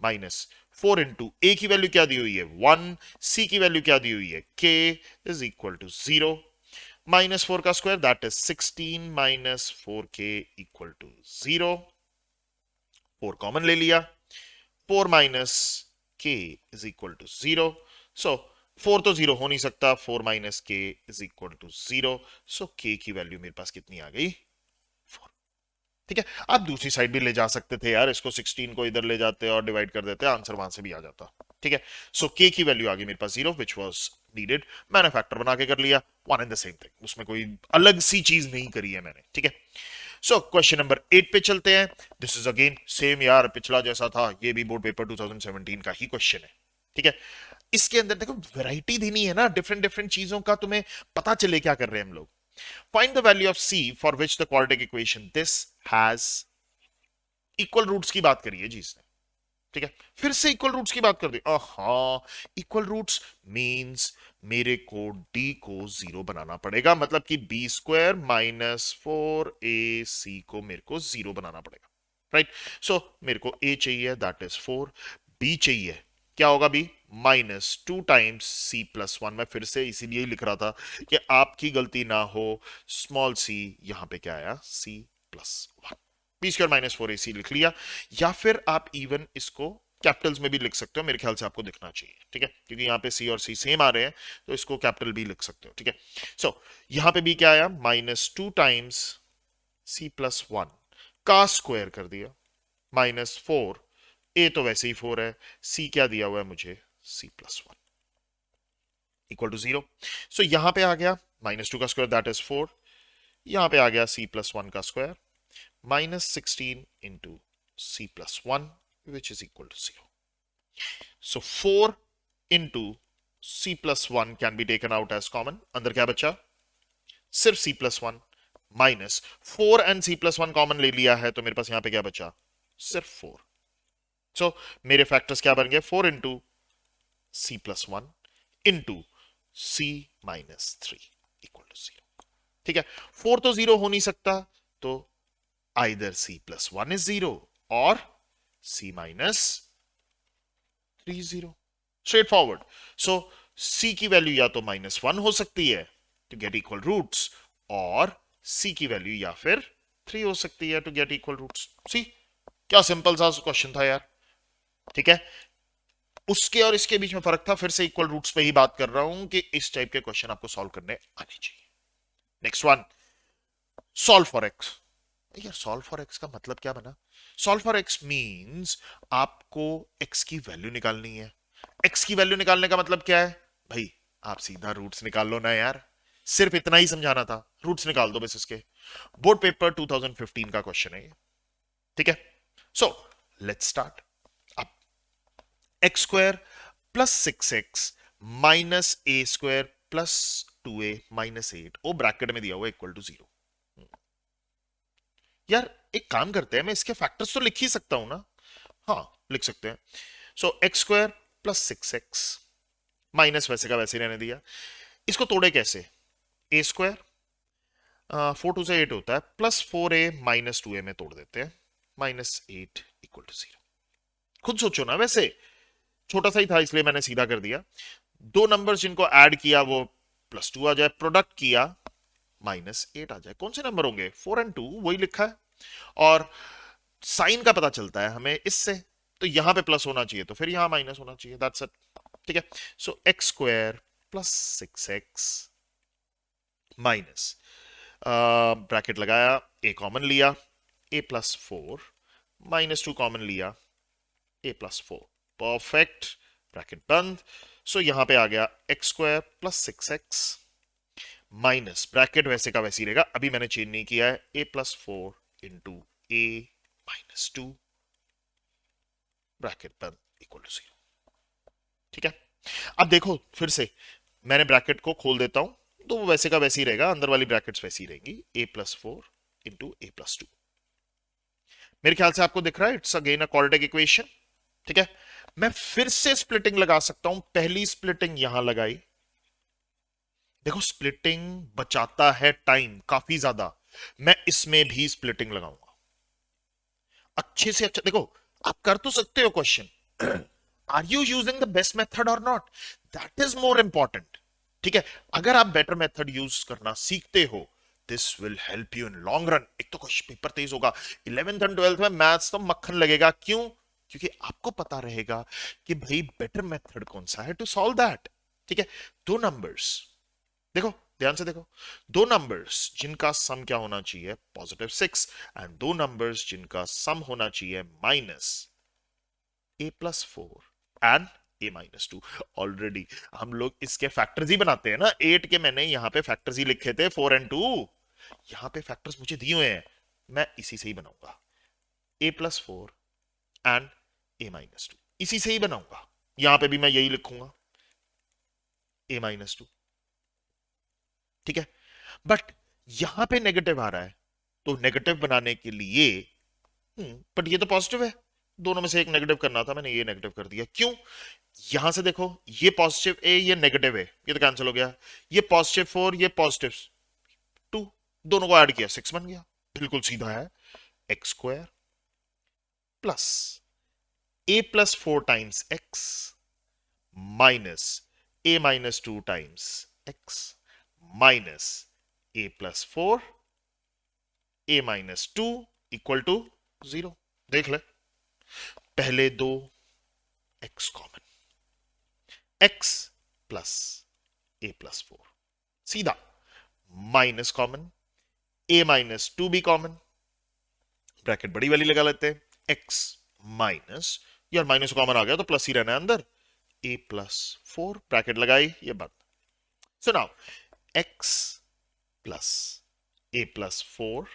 -4 इंटू a की वैल्यू क्या दी हुई है 1, c की वैल्यू क्या दी हुई है k इज इक्वल टू 0, -4 का square that is 16 minus 4k equal to 0। 4 common ले लिया, 4 minus k is equal to 0, so 4 तो 0 हो नहीं सकता, 4 minus k is equal to 0, so k की वैल्यू मेरे पास कितनी आ गई, 4। ठीक है, आप दूसरी साइड भी ले जा सकते थे यार, इसको 16 को इधर ले जाते और डिवाइड कर देते, आंसर वहां से भी आ जाता। ठीक है, सो k की वैल्यू आ गई मेरे पास 0 व्हिच वाज नीडेड, मैंने फैक्टर बना के कर लिया, one and the same thing, उसमें कोई अलग सी चीज नहीं करी है मैंने। ठीक है, सो क्वेश्चन नंबर 8 पे चलते हैं। दिस इज अगेन सेम यार, पिछला जैसा था, ये भी बोर्ड पेपर 2017 का ही क्वेश्चन है। ठीक है, इसके अंदर देखो वैरायटी देनी है ना, डिफरेंट डिफरेंट चीजों का, तुम्हें पता चले क्या कर रहे हैं हम लोग। Find the value of c for which the quadratic equation this has equal roots की बात करिए जी इसने। ठीक है, फिर से इक्वल रूट्स की बात कर दी। हाँ, इक्वल रूट्स मींस मेरे को d को 0 बनाना पड़ेगा, मतलब कि b स्क्वायर माइनस 4ac को मेरे को 0 बनाना पड़ेगा, राइट। सो मेरे को a चाहिए दैट इज 4, b चाहिए क्या होगा b, -2 टाइम्स c प्लस 1। मैं फिर से इसीलिए ही लिख रहा था कि आपकी गलती ना हो, स्मॉल c यहां पे क्या आया c plus 1, b square minus 4ac लिख लिया, या फिर आप इवन इसको कैपिटल्स में भी लिख सकते हो, मेरे ख्याल से आपको दिखना चाहिए। ठीक है, क्योंकि यहाँ पे c और c सेम आ रहे हैं, तो इसको कैपिटल भी लिख सकते हो। ठीक है, सो यहां पे भी क्या आया, -2 टाइम्स c प्लस 1 का स्क्वायर कर दिया, -4, a तो वैसे ही 4 है, c क्या दिया हुआ है मुझे, c plus 1 equal to 0। So यहां पे आ गया -2 का स्क्वायर दैट इज 4, यहां पे आ गया c प्लस 1 का square, -16 into c plus 1 which is equal to 0. So 4 into c plus 1 can be taken out as common. अंदर क्या बचा, सिर्फ c plus 1, minus 4 and c plus 1 common ले लिया है, तो मेरे पास यहां पे क्या बचा, सिर्फ 4। सो मेरे फैक्टर्स क्या बन गए, 4 into c plus 1 into c minus 3 equal to 0। ठीक है, 4 तो 0 हो नहीं सकता, तो either c plus 1 is 0 or c minus 3 is 0, straight forward। so c की वैल्यू या तो -1 हो सकती है to get equal roots, और c की वैल्यू या फिर 3 हो सकती है to get equal roots। सी क्या सिंपल सा क्वेश्चन था यार। ठीक है, उसके और इसके बीच में फर्क था, फिर से इक्वल रूट्स पे ही बात कर रहा हूं कि इस टाइप के क्वेश्चन आपको सॉल्व करने आने चाहिए। Next one, solve for x. यार सॉल्व फॉर एक्स का मतलब क्या बना, सॉल्व फॉर एक्स मींस आपको एक्स की वैल्यू निकालनी है। एक्स की वैल्यू निकालने का मतलब क्या है भाई, आप सीधा रूट्स निकाल लो ना यार, सिर्फ इतना ही समझाना था, रूट्स निकाल दो बस इसके। बोर्ड पेपर 2015 का क्वेश्चन है ये। ठीक है, सो लेट्स स्टार्ट। अब x square plus 6x minus ए स्क्वायर प्लस 2a माइनस 8 वो ब्रैकेट में दिया हुआ इक्वल टू 0। यार एक काम करते हैं, मैं इसके फैक्टर्स तो लिख ही सकता हूं ना, हाँ लिख सकते हैं। So x square plus 6x minus वैसे का वैसे रहने दिया, इसको तोड़े कैसे, ए स्क्वायर 4 2 से 8 होता है, प्लस 4a माइनस 2a में तोड़ देते हैं, -8 इक्वल टू 0। खुद सोचो ना, वैसे छोटा सा ही था इसलिए मैंने सीधा कर दिया। दो नंबर्स जिनको ऐड किया वो +2 आ जाए, प्रोडक्ट किया -8 आ जाए। कौन से नंबर होंगे? 4 और 2, वही लिखा है। और साइन का पता चलता है हमें इससे, तो यहां पे प्लस होना चाहिए तो फिर यहां माइनस होना चाहिए, दैट्स इट। ठीक है, so x square plus 6x minus, bracket लगाया, ए कॉमन लिया, ए प्लस 4 -2 कॉमन लिया, ए प्लस 4, परफेक्ट, ब्रैकेट बंद। सो यहां पे आ गया x square plus 6x minus, bracket वैसे का वैसे ही रहेगा, अभी मैंने चेंज नहीं किया है, ए प्लस 4 इंटू ए -2, ब्रैकेट बंद, इक्वल टू 0। ठीक है, अब देखो फिर से मैंने ब्रैकेट को खोल देता हूं तो वो वैसे का वैसे ही रहेगा, अंदर वाली ब्रैकेट्स वैसी रहेंगी, ए प्लस 4 इंटू ए प्लस 2। मेरे ख्याल से आपको दिख रहा है, it's again a quadratic equation. ठीक है, मैं फिर से स्प्लिटिंग लगा सकता हूं, पहली स्प्लिटिंग यहां लगाई, देखो स्प्लिटिंग बचाता है टाइम काफी ज्यादा, मैं इसमें भी स्प्लिटिंग लगाऊंगा, अच्छे से अच्छा। देखो आप कर तो सकते हो question, are you using the best method और not, that is more important. ठीक है, अगर आप बेटर मेथड यूज करना सीखते हो, this will help you in long run. एक तो क्वेश्चन पेपर तेज होगा, 11th एंड 12th में मैथ्स तो मक्खन लगेगा, क्यों? क्योंकि आपको पता रहेगा कि भाई बेटर मेथड कौन सा है टू सॉल्व दैट। ठीक है, दो नंबर्स, देखो ध्यान से देखो, दो नंबर्स जिनका सम क्या होना चाहिए, +6, एंड दो नंबर्स जिनका सम होना चाहिए -a+4 एंड a-2। ऑलरेडी हम लोग इसके फैक्टर्स ही बनाते हैं ना, 8 के मैंने यहां पे फैक्टर्स ही लिखे थे, 4 और 2, यहां पे फैक्टर्स मुझे दिए हुए हैं, मैं इसी से ही बनाऊंगा, a+4 एंड a-2, इसी से ही बनाऊंगा, यहां पे भी मैं यही लिखूंगा, a-2। ठीक है, बट यहां पे नेगेटिव आ रहा है, तो नेगेटिव बनाने के लिए, बट ये तो पॉजिटिव है, दोनों में से एक नेगेटिव करना था, मैंने ये नेगेटिव कर दिया, क्यों? यहां से देखो, ये पॉजिटिव ए, ये नेगेटिव है, ये तो कैंसिल हो गया, ये +4, ये +2, दोनों को ऐड किया 6 बन गया, बिल्कुल सीधा है, x square plus a+4 times x minus a-2 times x minus a+4 a-2 equal to 0। देख ले, पहले दो x common, x plus a+4, सीधा, माइनस कॉमन, a-2 भी कॉमन, ब्रैकेट बड़ी वाली लगा लेते हैं, x माइनस, यार माइनस कॉमन आ गया तो प्लस ही रहना है अंदर, a+4, ब्रैकेट लगाई, ये बंद। So now x plus a+4,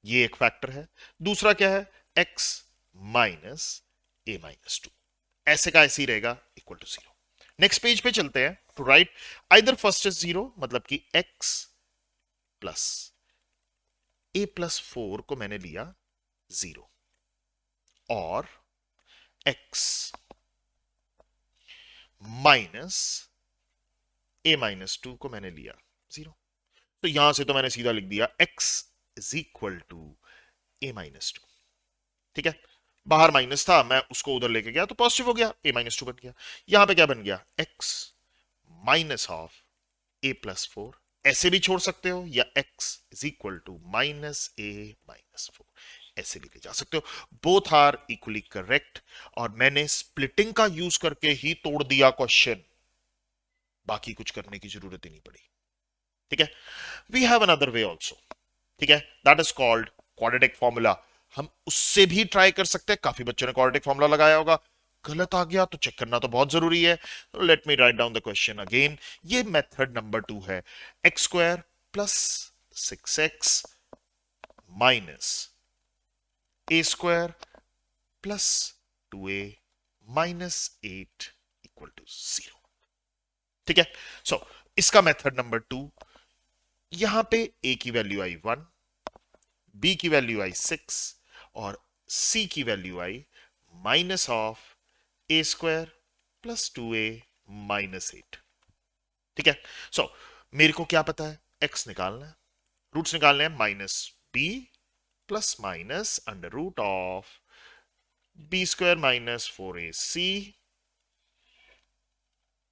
ये एक फैक्टर है, दूसरा क्या है, x माइनस a-2, ऐसे का ऐसे ही रहेगा, इक्वल टू 0। नेक्स्ट पेज पे चलते हैं, to write either first is 0, मतलब कि x प्लस a+4 को मैंने लिया 0, और x माइनस a-2 को मैंने लिया 0, तो यहां से तो मैंने सीधा लिख दिया x is equal to a-2। ठीक है, बाहर माइनस था, मैं उसको उधर लेके गया तो पॉजिटिव हो गया, a-2 बन गया, यहां पे क्या बन गया, x माइनस ऑफ a+4, ऐसे भी छोड़ सकते हो, या x is equal to -a-4, ऐसे भी ले जा सकते हो, बोथ आर इक्वली करेक्ट, और मैंने स्प्लिटिंग का यूज करके ही तोड़ दिया क्वेश्चन, बाकी कुछ करने की जरूरत ही नहीं पड़ी। ठीक है, we have another way also, ठीक है, that is called quadratic formula, हम उससे भी ट्राई कर सकते हैं, काफी बच्चों ने क्वाड्रेटिक फॉर्मूला लगाया होगा, गलत आ गया तो चेक करना तो बहुत जरूरी है, let me write down the question again, ये मेथड नंबर 2 है, x square plus 6x minus A square plus 2a minus 8 equal to 0। ठीक है, सो इसका मेथड नंबर 2, यहां पे a की वैल्यू आई 1, b की वैल्यू आई 6, और c की value I minus of a square plus 2a minus 8। ठीक है, सो मेरे को क्या पता है, x निकालना है, रूट्स निकालने हैं, -b plus minus under root of b square minus 4ac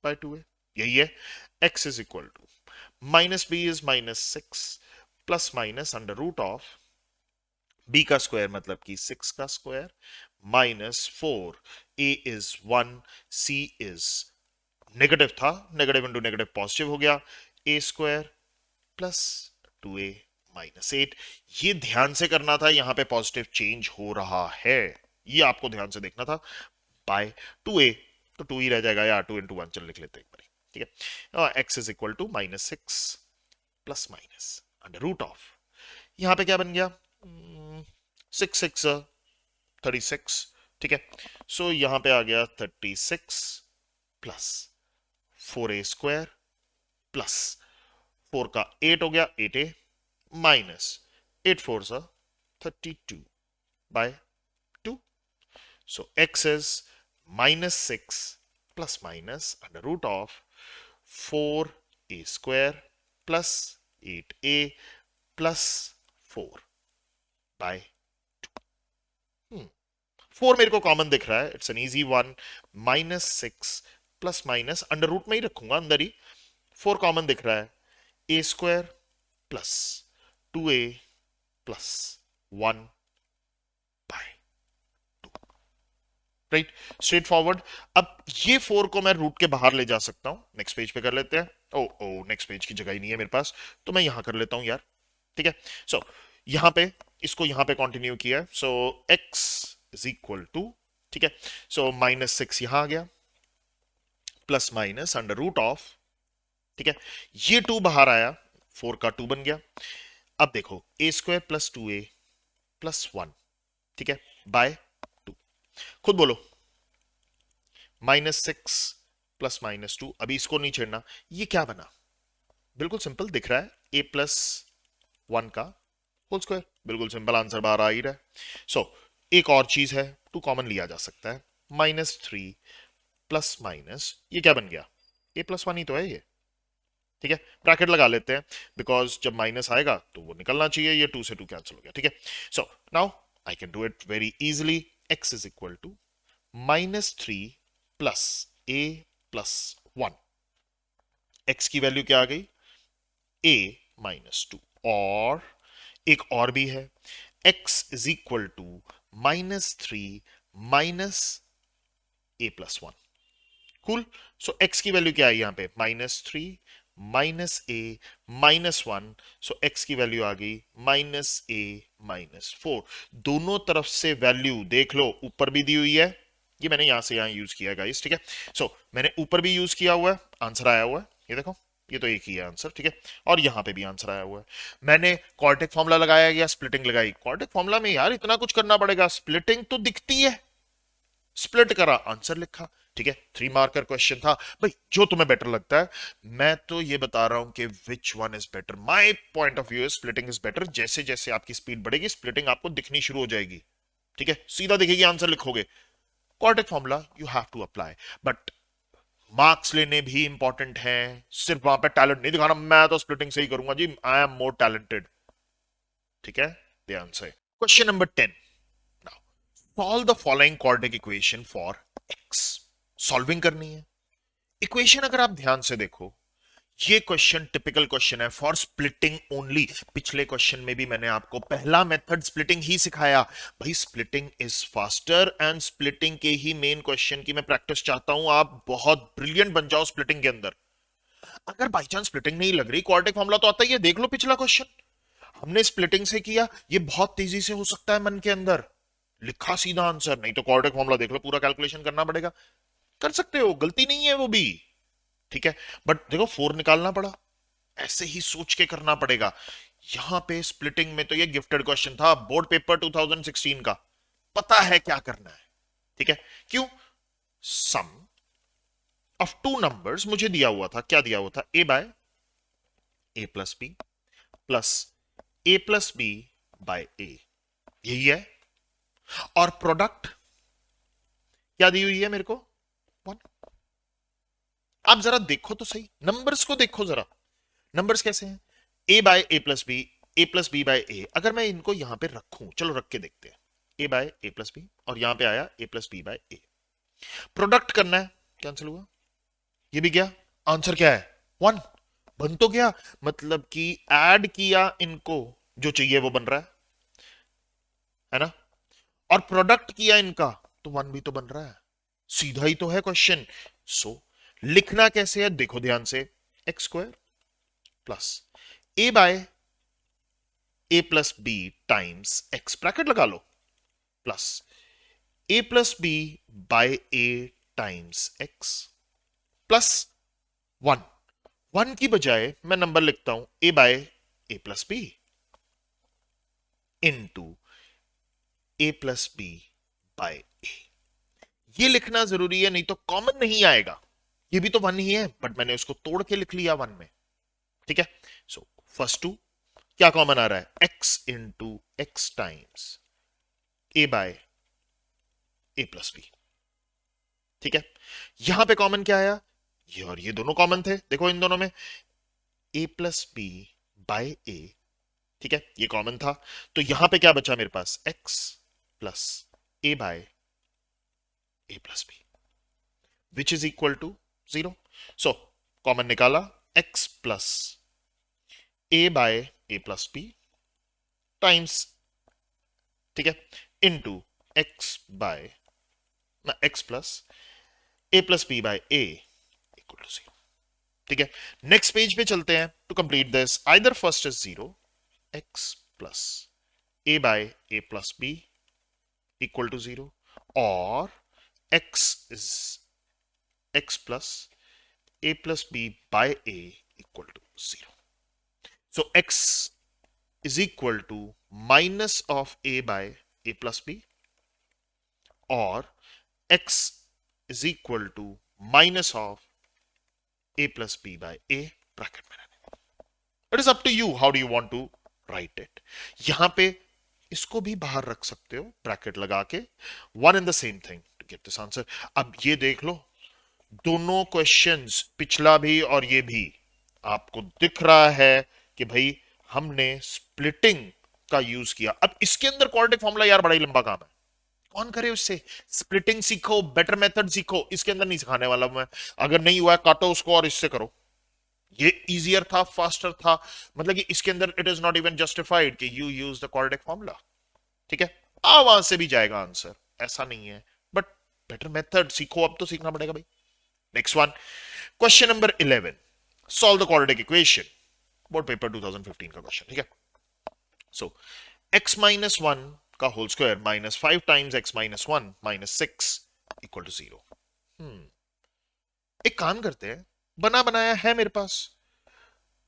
by 2a, यही है, x is equal to minus B is -6 plus minus under root of b का स्क्वायर मतलब कि 6 का square -4, a is 1, c is negative था, नेगेटिव इंटू नेगेटिव पॉजिटिव हो गया, ए स्क्वायर प्लस 2a -8। ये ध्यान से करना था, यहां पे पॉजिटिव चेंज हो रहा है, ये आपको ध्यान से देखना था। बाय 2a, तो 2 ही रह जाएगा यार, 2 इंटू 1 चल लिख लेते हैं एक बार, ठीक है। x is equal to -6 plus minus under root of, यहां पे क्या बन गया, 6 6 36, ठीक है। सो यहां पे आ गया 36 प्लस 4a स्क्वायर प्लस 4 का 8 हो गया 8a माइनस 8 4 सा 32 by 2। So x is -6 plus minus under root of 4a square plus 8a plus 4 by 4 मेरे को कॉमन दिख रहा है, it's an easy one. -6 plus minus under root में ही रखूंगा अंदर ही, 4 कॉमन दिख रहा है, a square plus 2a plus 1 by 2, right, straightforward. अब ये 4 को मैं रूट के बाहर ले जा सकता हूं, नेक्स्ट पेज पे कर लेते हैं। ओ नेक्स्ट पेज की जगह ही नहीं है मेरे पास, तो मैं यहां कर लेता हूं यार, ठीक है। सो यहां पे इसको यहां पे कंटिन्यू किया, so x is equal to, ठीक है, सो -6 यहां आ गया plus minus under root of, ठीक है, ये 2 बाहर आया, 4 का 2 बन गया। अब देखो a square plus 2a plus 1, ठीक है, बाय 2, खुद बोलो, -6 प्लस -2, अभी इसको नहीं छेड़ना, ये क्या बना, बिल्कुल सिंपल दिख रहा है, a प्लस 1 का होल स्क्वायर, बिल्कुल सिंपल आंसर बाहर आ ही रहा है। सो एक और चीज है, 2 कॉमन लिया जा सकता है, -3 प्लस माइनस, ये क्या बन गया, a प्लस 1 ही तो है ये, ठीक है, ब्रैकेट लगा लेते हैं, बिकॉज जब माइनस आएगा तो वो निकलना चाहिए, ये 2 से 2 कैंसिल हो गया, ठीक है। So now I can do it very easily, x is equal to -3 plus a plus 1, x की वैल्यू क्या आ गई, a -2, और एक और भी है, x is equal to -3 minus a plus 1, cool. So x की वैल्यू क्या है यहां पे, -3 minus a minus 1, so x की वैल्यू आ गई -a -4। दोनों तरफ से वैल्यू देख लो, ऊपर भी दी हुई है, ये मैंने यहां से यहां यूज किया गाइस, ठीक है। सो मैंने ऊपर भी यूज किया हुआ है, आंसर आया हुआ है, ये देखो, ये तो एक ही है आंसर, ठीक है, और यहां पे भी आंसर आया हुआ है। मैंने क्वाड्रेटिक फॉर्मूला लगाया या स्प्लिटिंग लगाई, क्वाड्रेटिक फॉर्मूला में यार इतना कुछ करना पड़ेगा, स्प्लिटिंग तो दिखती है, स्प्लिट करा आंसर लिखा, ठीक है। 3 मार्कर क्वेश्चन था भाई, जो तुम्हें बेटर लगता है, मैं तो ये बता रहा हूं कि which one is better, my point of view is splitting is better. जैसे जैसे आपकी स्पीड बढ़ेगी, स्प्लिटिंग आपको दिखनी शुरू हो जाएगी, ठीक है, सीधा दिखेगी, आंसर लिखोगे। Quadratic formula you have to apply, but marks लेने भी इंपॉर्टेंट है, सिर्फ वहां पे टैलेंट नहीं दिखाना, मैं तो स्प्लिटिंग से ही करूंगा जी, आई एम मोर टैलेंटेड, ठीक है। ध्यान से question number 10, solve the following quadratic equation for x, solving करनी है। इक्वेशन अगर आप ध्यान से देखो, ये क्वेश्चन टिपिकल क्वेश्चन है फॉर स्प्लिटिंग ओनली। पिछले क्वेश्चन में भी मैंने आपको पहला मेथड स्प्लिटिंग ही सिखाया, भाई splitting is faster, and splitting के ही मेन क्वेश्चन की मैं प्रैक्टिस चाहता हूं, आप बहुत ब्रिलियंट बन जाओ स्प्लिटिंग के अंदर। अगर बाई चांस स्प्लिटिंग नहीं लग रही, क्वाड्रेटिक फॉर्मूला तो आता ही है, देख लो पिछला क्वेश्चन हमने स्प्लिटिंग से किया, ये बहुत तेजी से हो सकता है मन के अंदर, लिखा सीधा आंसर, नहीं तो क्वाड्रेटिक फॉर्मूला देख लो, पूरा कैलकुलेशन करना पड़ेगा, कर सकते हो, गलती नहीं है वो भी, ठीक है, बट देखो 4 निकालना पड़ा, ऐसे ही सोच के करना पड़ेगा। यहां पे स्प्लिटिंग में तो ये गिफ्टेड क्वेश्चन था, बोर्ड पेपर 2016 का, पता है क्या करना है, ठीक है। क्यों, सम ऑफ 2 नंबर्स मुझे दिया हुआ था, क्या दिया हुआ था, a by a plus b plus a plus B by a, यही है, और प्रोडक्ट क्या दी हुई है मेरे को, 1। आप जरा देखो तो सही, नंबर्स को देखो जरा, नंबर्स कैसे हैं, a by a plus B by a, अगर मैं इनको यहां पे रखूं, चलो रख के देखते हैं, a by a plus b, और यहां पे आया a plus B by a, product करना है, कैंसिल हुआ, ये भी गया, आंसर क्या है 1, बन तो गया, मतलब कि ऐड किया इनको, जो चाहिए वो बन रहा है ना, और प्रोडक्ट किया इनका तो वन भी तो बन रहा है, सीधा ही तो है क्वेश्चन। सो लिखना कैसे है देखो ध्यान से, x square plus A by A plus B times x, bracket लगा लो, plus A plus B by A times x plus one, one की बजाय मैं नंबर लिखता हूं A by A plus B into A plus B by A. ये लिखना जरूरी है, नहीं तो कॉमन नहीं आएगा। ये भी तो वन ही है, बट मैंने उसको तोड़ के लिख लिया वन में, ठीक है। सो फर्स्ट टू क्या कॉमन आ रहा है, x into x times A by A plus B, ठीक है। यहां पे कॉमन क्या आया, ये और ये दोनों कॉमन थे, देखो इन दोनों में ए प्लस बी बाय ए, ठीक है, ये कॉमन था। तो यहां पे क्या बचा मेरे पास, x plus A by A plus B which is equal to zero. So common निकाला, x plus A by A plus B times, ठीक है, into x by x plus A plus B by A equal to zero, ठीक है। नेक्स्ट पेज पे चलते हैं to complete this, either first is zero, x plus A by A plus B equal to zero, और x is x plus a plus b by a equal to 0. So x is equal to minus of a by a plus b, or x is equal to minus of a plus b by a, bracket में रहने। It is up to you how do you want to write it। यहां पे इसको भी बाहर रख सकते हो ब्रैकेट लगा के, one and the same thing to get this answer। अब ये देख लो दोनों क्वेश्चंस, पिछला भी और ये भी, आपको दिख रहा है कि भाई हमने स्प्लिटिंग का यूज किया। अब इसके अंदर क्वाड्रेटिक फॉर्मूला यार बड़ा ही लंबा काम है, कौन करे उससे, स्प्लिटिंग सीखो, बेटर मेथड सीखो, इसके अंदर नहीं सिखाने वाला मैं। अगर नहीं हुआ है काटो उसको और इससे करो, ये इजियर था, फास्टर था, मतलब कि इसके अंदर it is not even justified कि you use the quadratic formula, ठीक है। वहां से भी जाएगा आंसर, ऐसा नहीं है, बट बेटर मेथड सीखो, अब तो सीखना पड़ेगा भाई। Next one, question number 11, solve the quadratic equation, board paper 2015 का क्वेश्चन, ठीक है। So x minus 1 का whole square minus 5 times x minus 1 minus 6 equal to 0। एक काम करते हैं, बना बनाया है मेरे पास,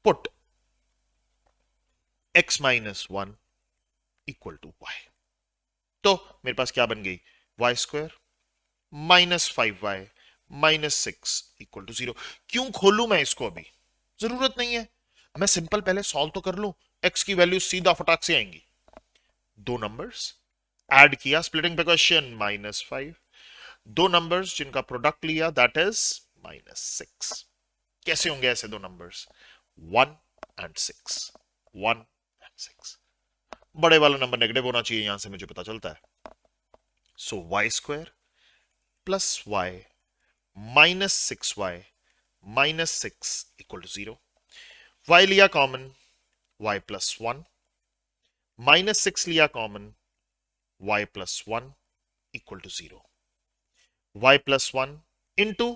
put x minus 1 equal to y, तो मेरे पास क्या बन गई, y square minus 5y minus 6 equal to 0। क्यों खोलूं मैं इसको, अभी जरूरत नहीं है, मैं सिंपल पहले सॉल्व तो कर लूं, x की वैल्यू सीधा फटाक से आएंगी, दो नंबर्स ऐड किया स्प्लिटिंग पे क्वेश्चन माइनस 5, दो नंबर्स जिनका प्रोडक्ट लिया दैट इज माइनस 6। कैसे होंगे ऐसे दो नंबर्स, 1 एंड 6, 1 एंड 6, बड़े वाला नंबर नेगेटिव होना चाहिए, यहां से मुझे पता चलता है। So y square plus y minus 6y minus 6 equal to 0, y लिया कॉमन y प्लस 1, माइनस 6 लिया common y plus 1 equal to 0, y plus 1 into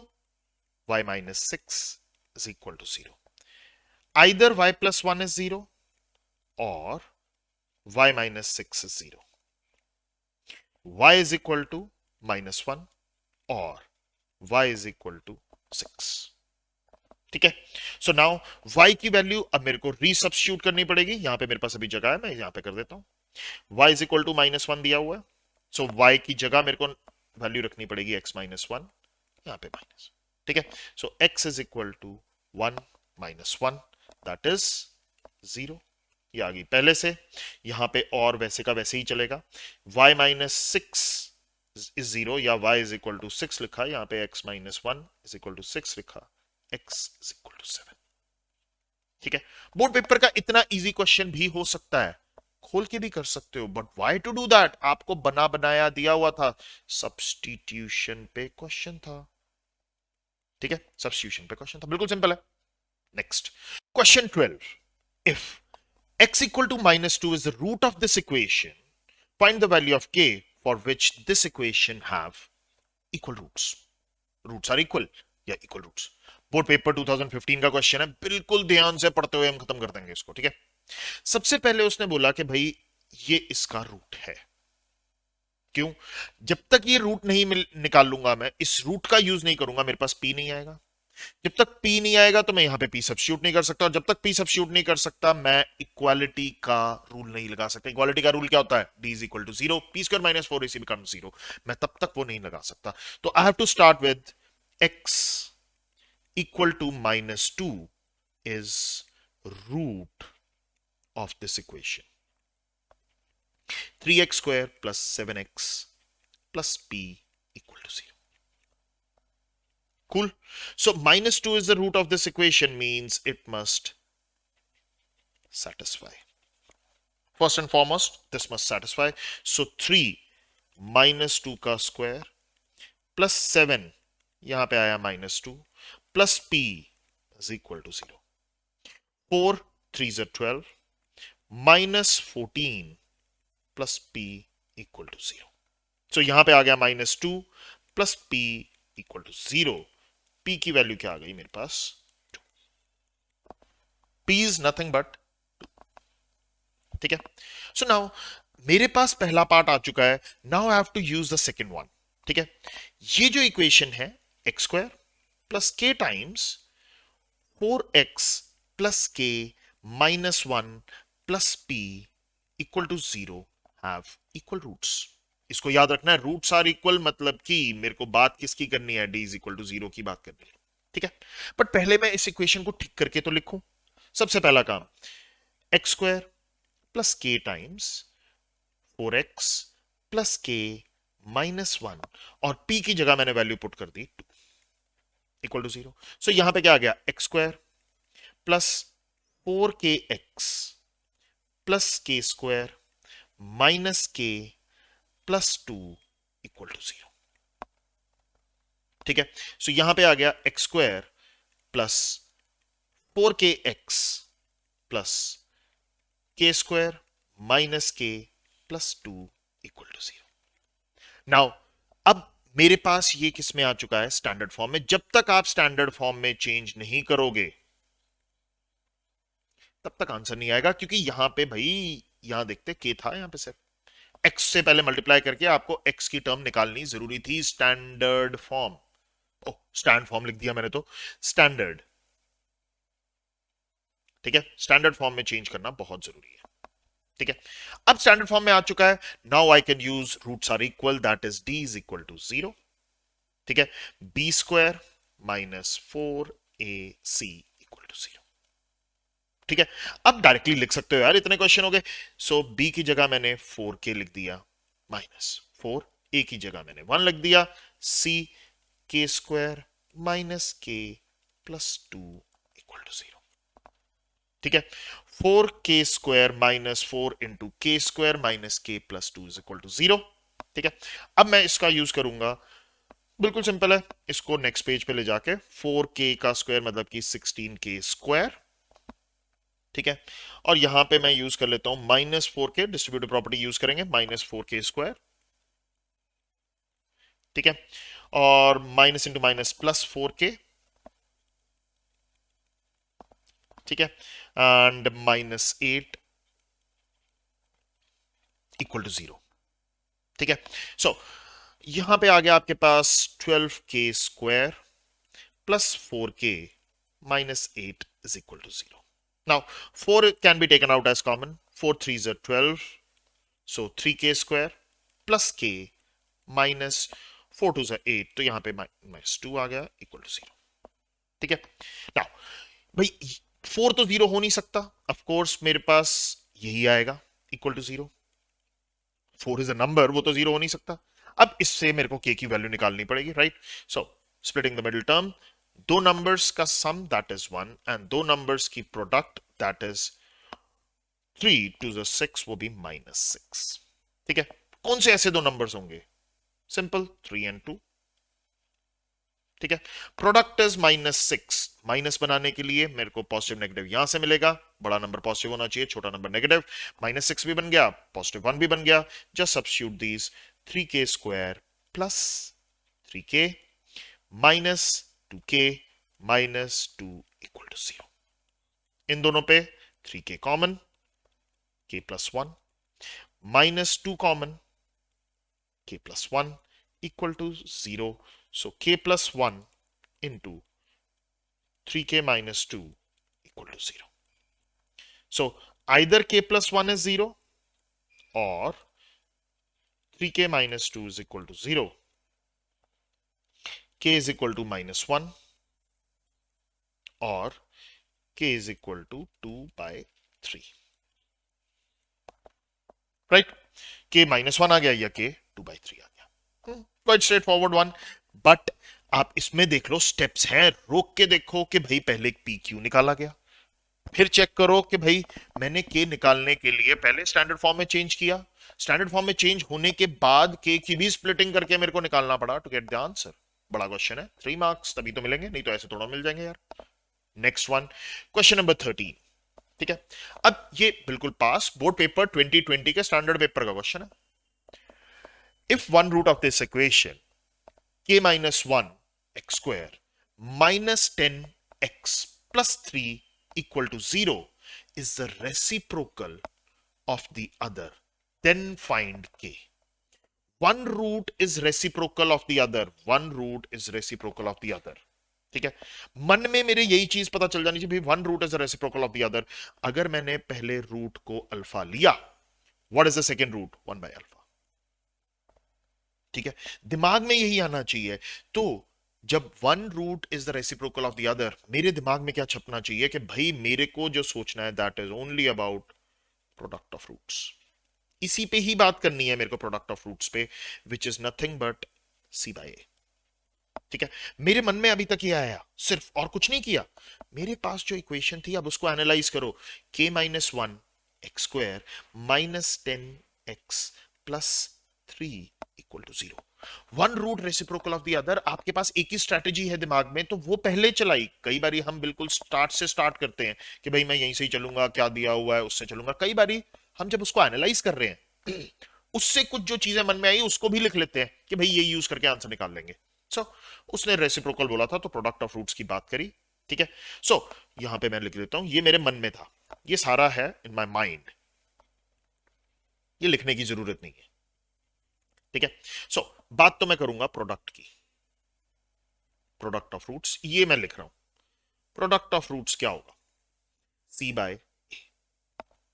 y minus 6 is equal to 0, either y plus 1 is 0 और y minus 6 is 0, y is equal to minus 1 और y इज इक्वल टू 6, ठीक है। सो नाउ y की वैल्यू अब मेरे को रीसब्स्टिट्यूट करनी पड़ेगी, यहां पे मेरे पास अभी जगह है, मैं यहां पे कर देता हूं, y is equal to minus 1 दिया हुआ है, सो y की जगह मेरे को वैल्यू रखनी पड़ेगी x माइनस 1, यहां पे माइनस, ठीक है। So x is equal to 1 minus 1 that is 0, ये आ गई पहले से, यहां पे और वैसे का वैसे ही चलेगा, y माइनस 6 इज 0 या y इज इक्वल टू 6 लिखा, यहां पे x minus 1 is equal to 6 लिखा, x इज इक्वल टू 7, ठीक है। बोर्ड पेपर का इतना इजी क्वेश्चन भी हो सकता है, खोल के भी कर सकते हो, but why to do that, आपको बना बनाया दिया हुआ था, सब्स्टिट्यूशन पे क्वेश्चन था, ठीक है, सब्स्टिट्यूशन पे क्वेश्चन था, बिल्कुल सिंपल है। Next question 12, if x equal to -2 is the root of this equation, find the value of k for which this equation have equal roots. Roots are equal या equal roots. बोर्ड पेपर 2015 का क्वेश्चन है, बिल्कुल ध्यान से पढ़ते हुए हम खत्म कर देंगे इसको, ठीक है। सबसे पहले उसने बोला कि भाई ये इसका रूट है। क्यों? जब तक ये रूट नहीं निकाल लूंगा, मैं इस रूट का यूज नहीं करूंगा, मेरे पास p नहीं आएगा। जब तक p नहीं आएगा तो मैं यहां पे p सब्स्टिट्यूट नहीं कर सकता, और जब तक p सब्स्टिट्यूट नहीं कर सकता मैं इक्वालिटी का रूल नहीं लगा सकता। इक्वालिटी का रूल क्या होता है? d is equal to 0, p² - 4ac become 0। मैं तब तक वो नहीं लगा सकता। तो I have to start with x equal to -2 is root of this equation. 3x square plus 7x plus p equal to 0. Cool. So -2 is the root of this equation, means it must satisfy. First and foremost, this must satisfy. So 3 -2 का square plus 7, यहां पे आया -2, plus p is equal to 0. 4 3s are 12, minus 14 plus p equal to 0. So यहां पे आ गया -2 plus p equal to 0. p की वैल्यू क्या आ गई मेरे पास? 2. p is nothing but 2. ठीक है। सो नाउ मेरे पास पहला पार्ट आ चुका है। Now I have to use the second one. ठीक है, ये जो इक्वेशन है x square plus k times 4x plus k minus 1 plus p equal to 0 have equal roots. इसको याद रखना है, रूट्स आर इक्वल मतलब कि मेरे को बात किसकी करनी है? d इज इक्वल टू 0 की बात करनी है। ठीक है, बट पहले मैं इस इक्वेशन को ठीक करके तो लिखूं। सबसे पहला काम, x square plus k times 4x plus k minus 1 और p की जगह मैंने वैल्यू पुट कर दी 2 इक्वल टू 0। सो यहां पे क्या आ गया? X square plus 4kx plus के square minus k plus 2 equal to 0। ठीक है, सो यहां पे आ गया x square plus 4kx plus के square minus k plus 2 equal to 0। Now अब मेरे पास ये किस में आ चुका है? स्टैंडर्ड फॉर्म में। जब तक आप स्टैंडर्ड फॉर्म में चेंज नहीं करोगे तब तक आंसर नहीं आएगा, क्योंकि यहां पे भाई यहां देखते के था, यहां पे सिर्फ एक्स से पहले मल्टीप्लाई करके आपको एक्स की टर्म निकालनी जरूरी थी। Standard form, oh stand form लिख दिया मैंने तो, स्टैंडर्ड। ठीक है, स्टैंडर्ड फॉर्म में चेंज करना बहुत जरूरी है। ठीक है, अब स्टैंडर्ड फॉर्म में आ चुका है। Now I can use roots are equal, that is d is equal to 0। ठीक है, b square minus 4ac equal to 0। ठीक है, अब डायरेक्टली लिख सकते हो यार, इतने क्वेश्चन हो गए। सो b की जगह मैंने 4k लिख दिया माइनस 4, a की जगह मैंने 1 लिख दिया, c k square minus k plus 2 equal to 0। ठीक है, 4k square minus 4 into k square minus k plus 2 is equal to 0। ठीक है, अब मैं इसका यूज करूंगा, बिल्कुल सिंपल है। इसको नेक्स्ट पेज पे ले जाके 4k का स्क्वायर मतलब कि 16k स्क्वायर। ठीक है, और यहां पे मैं यूज कर लेता हूं -4k, डिस्ट्रीब्यूटिव प्रॉपर्टी यूज करेंगे, -4k स्क्वायर। ठीक है, और minus into minus plus 4k। ठीक है, एंड -8 इक्वल टू 0। ठीक है, सो यहां पे आ गया आपके पास 12k square plus 4k minus 8 is equal to 0। Now 4 can be taken out as common, 4 3s are 12, सो 3k square plus k minus 4 2s are 8, तो यहां पे -2 आ गया इक्वल टू 0। ठीक है, नाउ भाई 4 तो 0 हो नहीं सकता, ऑफ कोर्स मेरे पास यही आएगा equal to 0। 4 is a number, वो तो 0 हो नहीं सकता। अब इससे मेरे को k की वैल्यू निकालनी पड़ेगी, right? So splitting the middle term, दो नंबर्स का सम दैट इज 1 एंड दो नंबर्स की प्रोडक्ट दैट इज 3 2 the 6 वो भी -6। ठीक है, कौन से ऐसे दो नंबर्स होंगे? Simple, 3 and 2। ठीक है। प्रोडक्ट इज -6, माइनस बनाने के लिए मेरे को पॉजिटिव नेगेटिव यहां से मिलेगा, बड़ा नंबर पॉजिटिव होना चाहिए, छोटा नंबर नेगेटिव। -6 भी बन गया, +1 भी बन गया। Just substitute these, 3k² plus 3k minus 2k minus 2 equal to 0। इन दोनों पे 3k common, k+1 minus 2 common, k+1 equal to 0. So k+1 into 3k minus 2 equal to 0. So either k+1 is 0 or 3k minus 2 is equal to 0. K is equal to -1 or k is equal to 2/3. Right? k -1 आ गया या k 2/3 आ गया। Quite straight forward one. But आप इसमें देख लो स्टेप्स हैं, रोक के देखो कि भाई पहले पी क्यू निकाला गया, फिर चेक करो कि भाई मैंने के निकालने के लिए पहले स्टैंडर्ड फॉर्म में चेंज किया, स्टैंडर्ड फॉर्म में चेंज होने के बाद के की भी स्प्लिटिंग करके मेरे को निकालना पड़ा टू गेट द आंसर। बड़ा क्वेश्चन है, 3 मार्क्स तभी तो मिलेंगे, नहीं तो ऐसे थोड़ा मिल जाएंगे यार। Next one, question number 13। ठीक है, अब ये बिल्कुल पास बोर्ड पेपर 2020 के स्टैंडर्ड पेपर का क्वेश्चन है। If one root of this equation k -1 x² minus 10x plus 3 equal to 0 is the reciprocal of the other, then find k. One root is reciprocal of the other, one root is reciprocal of the other. ठीक है, मन में मेरे यही चीज पता चल जानी चाहिए, one root is reciprocal of the other. अगर मैंने पहले रूट को अल्फा लिया, what is the second root? 1/अल्फा। ठीक है, दिमाग में यही आना चाहिए। तो जब one root is the reciprocal of the other, मेरे दिमाग में क्या छपना चाहिए कि भाई मेरे को जो सोचना है that is only about product of roots. इसी पे ही बात करनी है मेरे को, प्रोडक्ट ऑफ रूट्स पे, विच इज नथिंग बट c/a। ठीक है, मेरे मन में अभी तक ये आया सिर्फ, और कुछ नहीं किया। मेरे पास जो इक्वेशन थी अब उसको एनालाइज करो, k -1 x² minus 10x plus 3 equal to 0। One root reciprocal of the other, आपके पास एक ही स्ट्रैटेजी है दिमाग में, तो वो पहले चलाई। कई बारी हम बिल्कुल स्टार्ट से स्टार्ट करते हैं कि भाई मैं यहीं से ही चलूंगा, क्या दिया हुआ है उससे चलूंगा। कई बारी हम जब उसको एनालाइज कर रहे हैं उससे कुछ जो चीजें मन में आई उसको भी लिख लेते हैं कि भाई ये यूज करके आंसर निकाल लेंगे। सो उसने रेसिप्रोकल बोला था तो प्रोडक्ट ऑफ रूट्स की बात करी। ठीक है, सो यहां पे मैं लिख देता हूं, ये मेरे मन में था, ये सारा है इन माई माइंड, ये लिखने की जरूरत नहीं है। ठीक है, सो बात तो मैं करूंगा प्रोडक्ट की, प्रोडक्ट ऑफ रूट्स ये मैं लिख रहा हूं। प्रोडक्ट ऑफ रूट्स क्या होगा? c/a,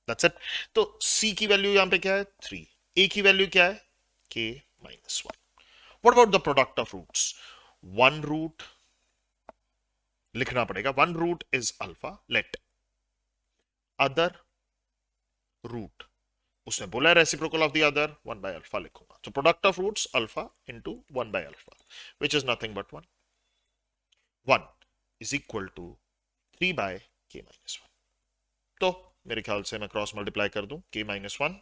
that's it. तो c की वैल्यू यहां पे क्या है? 3। a की वैल्यू क्या है? k -1। What about the product of roots? One root लिखना पड़ेगा, one root is alpha, let other root, उसने बोला रेसिप्रोकल ऑफ द अदर, 1/अल्फा लिखूंगा। तो product of roots alpha into 1/अल्फा, which is nothing but 1। 1 is equal to 3/k -1। तो मेरे ख्याल से मैं क्रॉस मल्टीप्लाई कर दूं, k -1,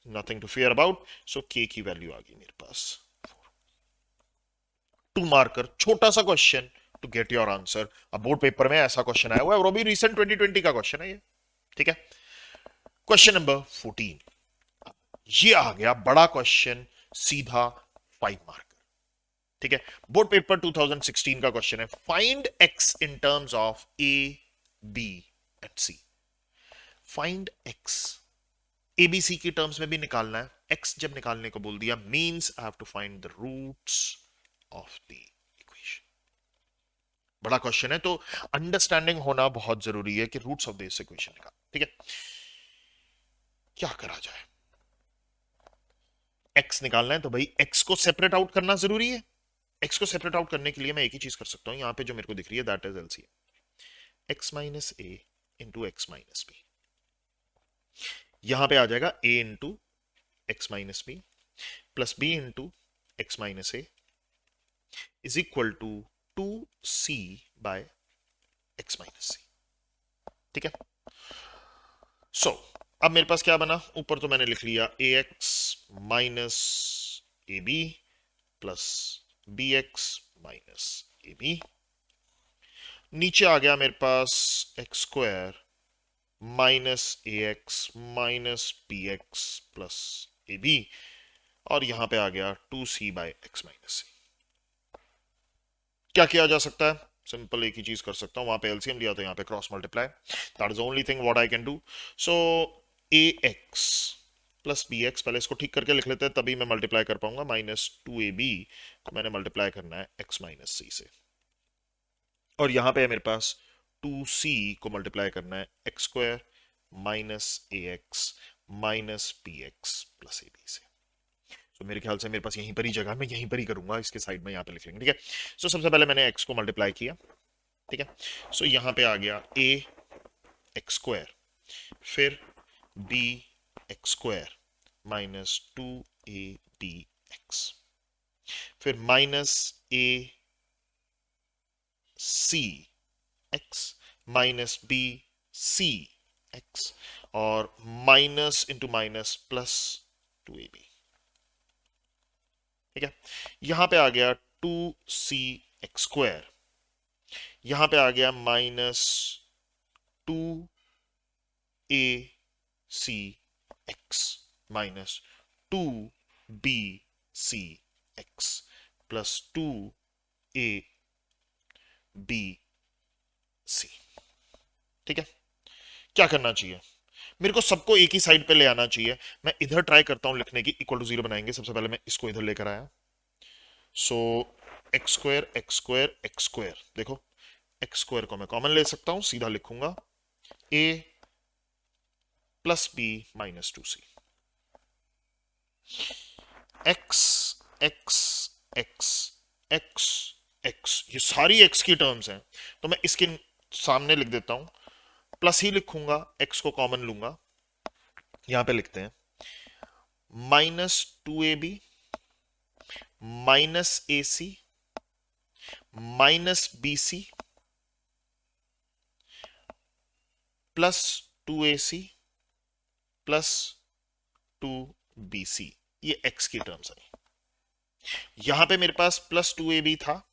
nothing to fear about. So k की वैल्यू आ गई मेरे पास 2 मार्कर, छोटा सा question to get your answer. अब बोर्ड पेपर में ऐसा क्वेश्चन आया हुआ है और वो भी रिसेंट 2020 का क्वेश्चन है ये। ठीक है, क्वेश्चन नंबर 14, ये आ गया बड़ा क्वेश्चन, सीधा 5 मार्कर। ठीक है, बोर्ड पेपर 2016 का क्वेश्चन है, find x in terms of a, b and c। Find x, a b c की टर्म्स में भी निकालना है। x जब निकालने को बोल दिया means I have to find the roots of the equation. बड़ा क्वेश्चन है तो अंडरस्टैंडिंग होना बहुत जरूरी है कि रूट्स ऑफ दिस इक्वेशन निकाल। ठीक है, क्या करा जाए? x निकालना है तो भाई x को सेपरेट आउट करना जरूरी है। x को सेपरेट आउट करने के लिए मैं एक ही चीज कर सकता हूं, यहां पे जो मेरे को दिख रही है that is LCM, x minus a into x minus b. यहां पे आ जाएगा a into x minus B plus b into x minus a is equal to 2c by x minus c। ठीक है, सो अब मेरे पास क्या बना? ऊपर तो मैंने लिख लिया ax minus ab plus bx minus ए बी, नीचे आ गया मेरे पास एक्स स्क्वायर माइनस ए x minus B x plus ए बी, और यहां पे आ गया 2c बाय एक्स माइनस सी। क्या किया जा सकता है? सिंपल एक ही चीज कर सकता हूं, वहां पे एलसीएम लिया तो यहां पे cross multiply, that is only thing what I can do. So a x plus b x, पहले इसको ठीक करके लिख लेते हैं तभी मैं मल्टीप्लाई कर पाऊंगा, माइनस 2ab को मैंने मल्टीप्लाई करना है एक्स माइनस सी से, और यहां पे है मेरे पास 2c को मल्टीप्लाई करना है एक्स स्क्वायर माइनस ए x minus B x plus ए बी से। तो मेरे ख्याल से मेरे पास यहीं पर ही जगह, मैं यहीं पर ही करूंगा, इसके साइड में यहाँ पे लिख लेंगे, ठीक है। सो सबसे पहले मैंने x को मल्टीप्लाई किया, ठीक है। सो यहाँ पे आ गया a एक्स स्क्वायर, फिर b x square minus 2ab x, फिर minus a c x minus b c x, और minus into minus plus 2ab, ठीक है। यहां पे आ गया 2c एक्स स्क्वायर, यहां पे आ गया minus 2ac x minus 2bc x plus 2abc, ठीक है। क्या करना चाहिए? मेरे को सबको एक ही साइड पे ले आना चाहिए। मैं इधर ट्राई करता हूं लिखने की, इक्वल टू जीरो बनाएंगे। सबसे पहले मैं इसको इधर लेकर आया, so x square x square x square, देखो एक्स स्क्वायर को मैं कॉमन ले सकता हूं, सीधा लिखूंगा a plus B minus 2c, x x x x x, ये सारी एक्स की टर्म्स हैं, तो मैं इसके सामने लिख देता हूं, प्लस ही लिखूंगा, एक्स को कॉमन लूंगा, यहां पे लिखते हैं minus 2ab minus ac minus bc plus 2ac plus 2bc, ये x की टर्म्स है। यहां पे मेरे पास प्लस 2ab था,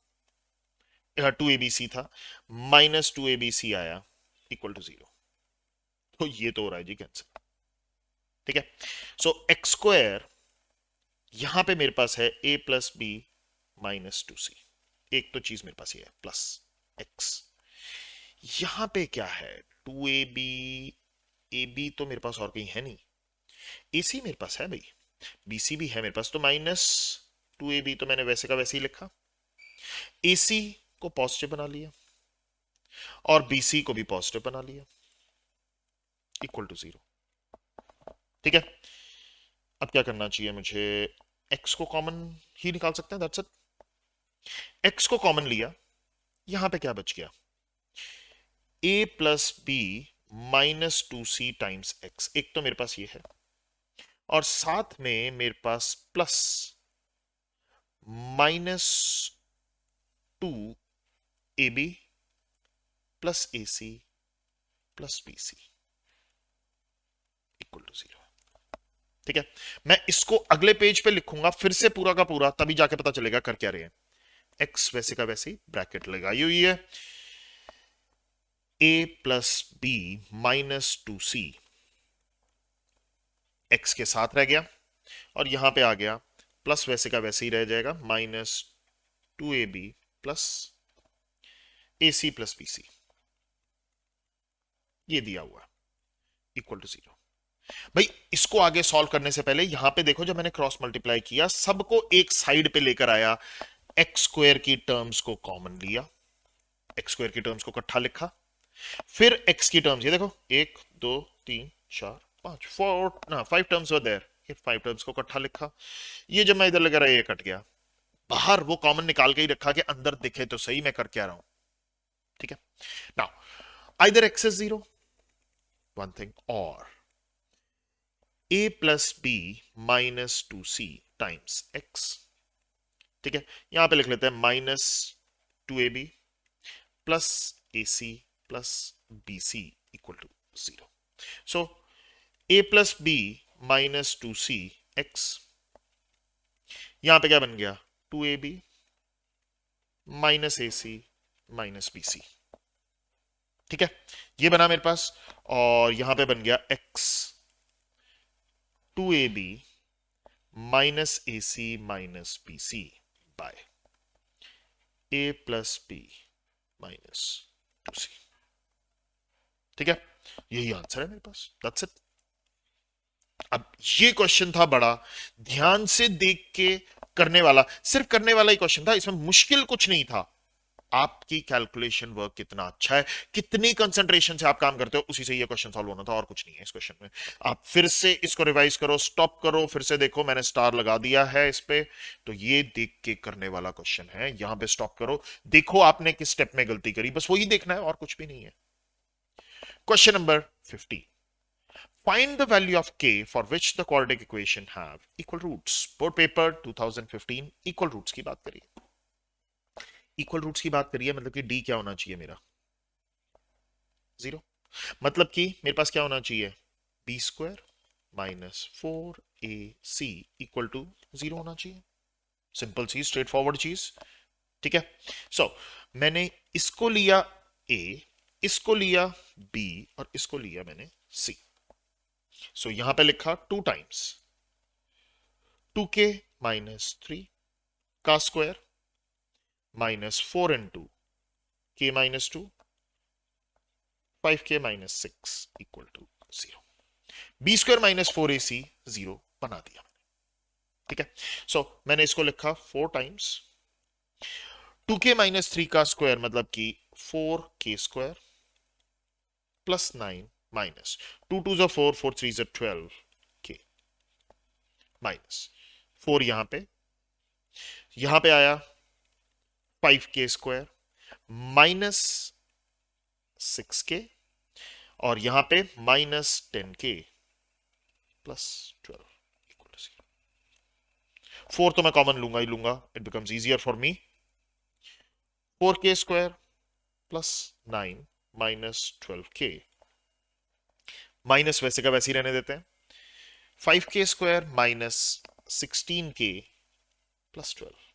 2abc था, माइनस 2abc आया इक्वल टू 0, तो ये तो हो रहा है जी कैंसिल, ठीक है। सो एक्स स्क्वायर यहां पे मेरे पास है a plus B minus 2c, एक तो चीज मेरे पास ये है प्लस x, यहां पे क्या है 2ab, ab तो मेरे पास और कहीं है नहीं, ac मेरे पास है भाई, bc भी है मेरे पास, तो माइनस 2ab तो मैंने वैसे का वैसे ही लिखा, ac को पॉजिटिव बना लिया और bc को भी पॉजिटिव बना लिया इक्वल टू 0, ठीक है। अब क्या करना चाहिए मुझे? x को कॉमन ही निकाल सकते हैं, दैट्स इट। x को कॉमन लिया, यहां पे क्या बच गया? a plus B minus 2c times x, एक तो मेरे पास ये है, और साथ में मेरे पास plus minus 2ab plus ac plus bc equal to 0, ठीक है। मैं इसको अगले पेज पे लिखूंगा फिर से पूरा का पूरा, तभी जाके पता चलेगा कर क्या रहे हैं। x वैसे का वैसे ही ब्रैकेट लगाई हुई है, a plus B minus 2c x के साथ रह गया, और यहां पे आ गया प्लस वैसे का वैसे ही रह जाएगा, minus 2ab plus ac plus bc, ये दिया हुआ इक्वल टू 0। भाई इसको आगे सॉल्व करने से पहले यहां पे देखो, जब मैंने क्रॉस मल्टीप्लाई किया सबको एक साइड पे लेकर आया, एक्स स्क्वायर की टर्म्स को कॉमन लिया, एक्स स्क्वायर की टर्म्स को इकट्ठा लिखा, फिर एक्स की टर्म्स ये देखो 1 2 3 4 5 4 ना 5 टर्म्स वर देयर, ये 5 टर्म्स को इकट्ठा लिखा, ये जब मैं इधर लगा रहा ये कट गया, बाहर वो कॉमन निकाल के ही रखा कि अंदर दिखे तो सही मैं कर क्या रहा हूं, ठीक है। Now either x is 0 one thing, और a plus B minus 2c times x, ठीक है। यहां पे लिख लेते हैं minus 2ab plus ac plus bc equal to 0। So a plus B minus 2c x, यहां पे क्या बन गया 2ab minus a c minus b सी। ठीक है, ये बना मेरे पास, और यहां पे बन गया x 2ab minus a c minus b c by a plus B minus 2c। ठीक है, यही आंसर है मेरे पास, दैट्स इट। अब ये क्वेश्चन था बड़ा, ध्यान से देख के करने वाला, सिर्फ करने वाला ही क्वेश्चन था, इसमें मुश्किल कुछ नहीं था। आपकी कैलकुलेशन वर्क कितना अच्छा है, कितनी कंसंट्रेशन से आप काम करते हो, उसी से ये क्वेश्चन सॉल्व होना था, और कुछ नहीं है इस क्वेश्चन में। आप फिर से इसको रिवाइज करो, स्टॉप करो, फिर से देखो, मैंने स्टार लगा दिया है इस पे, तो ये देख के करने वाला क्वेश्चन है। यहां पे स्टॉप करो, देखो आपने किस स्टेप में गलती करी, बस वही देखना है और कुछ भी नहीं है। Question number 50, find the value of k for which the quadratic equation have equal roots। Board paper 2015 equal roots की बात करिए। इक्वल रूट्स की बात करिए मतलब कि d क्या होना चाहिए मेरा, 0। मतलब कि मेरे पास क्या होना चाहिए, b square minus 4ac equal to 0 होना चाहिए। सिंपल चीज, स्ट्रेट फॉरवर्ड चीज। ठीक है, सो मैंने इसको लिया a, इसको लिया b, और इसको लिया मैंने c। सो यहां पे लिखा 2 टाइम्स 2k माइनस 3 का square minus 4 into k minus 2 5k minus 6 equal to 0। B square minus 4ac 0 बना दिया। ठीक है, सो मैंने इसको लिखा 4 टाइम्स 2k माइनस 3 का स्क्वायर मतलब कि 4k square plus 9 minus 2 2 4 4 3 12 k minus 4 यहां पे आया 5k स्क्वायर माइनस 6k, और यहां पे minus 10k plus 12 equal to 0। 4 तो मैं कॉमन लूंगा ही लूंगा, it becomes easier for me. 4k square plus 9 minus 12k, minus वैसे का वैसे ही रहने देते हैं, 5k square minus 16k plus 12।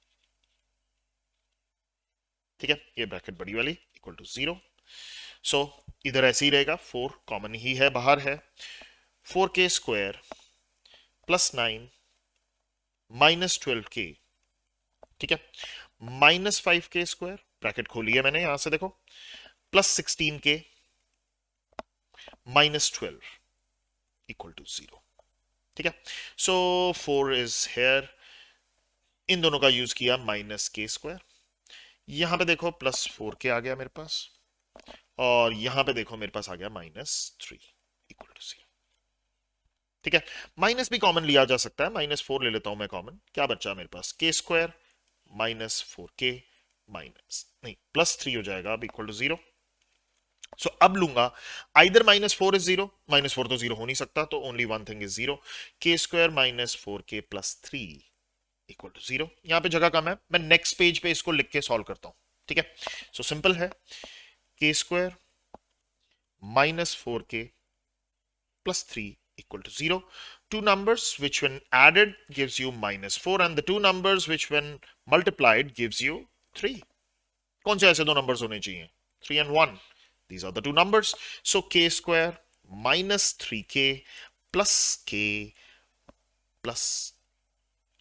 ठीक है, ये ब्रैकेट बड़ी वाली इक्वल टू 0। सो इधर ऐसे ही रहेगा, 4 कॉमन ही है, बाहर है। 4k square plus 9 minus 12k, ठीक है, माइनस 5k स्क्वायर, ब्रैकेट खोली है मैंने, यहां से देखो, plus 16k minus 12 equal to 0। ठीक है, सो 4 इज हेयर, इन दोनों का यूज किया, माइनस k स्क्वायर, यहां पे देखो प्लस 4k आ गया मेरे पास, और यहां पे देखो मेरे पास आ गया माइनस 3 इक्वल टू 0। ठीक है, माइनस भी कॉमन लिया जा सकता है, माइनस 4 ले लेता हूं मैं कॉमन, क्या बचा मेरे पास, k square minus 4k minus नहीं प्लस 3 हो जाएगा अब इक्वल टू 0। सो अब लूंगा आइदर माइनस 4 इज 0, माइनस 4 तो 0 हो नहीं सकता, तो only one thing is 0, k square minus 4k plus 3 equal to 0। यहां पे जगह कम है, मैं नेक्स्ट पेज पे इसको लिख के सॉल्व करता हूं। ठीक है, सो सिंपल है, k square minus 4k plus 3 equal to 0. Two numbers which when added gives you minus 4 and the two numbers which when multiplied gives you 3. कौन से ऐसे दो numbers होने चाहिए, 3 and 1. These are the two numbers. So k square minus 3k plus k plus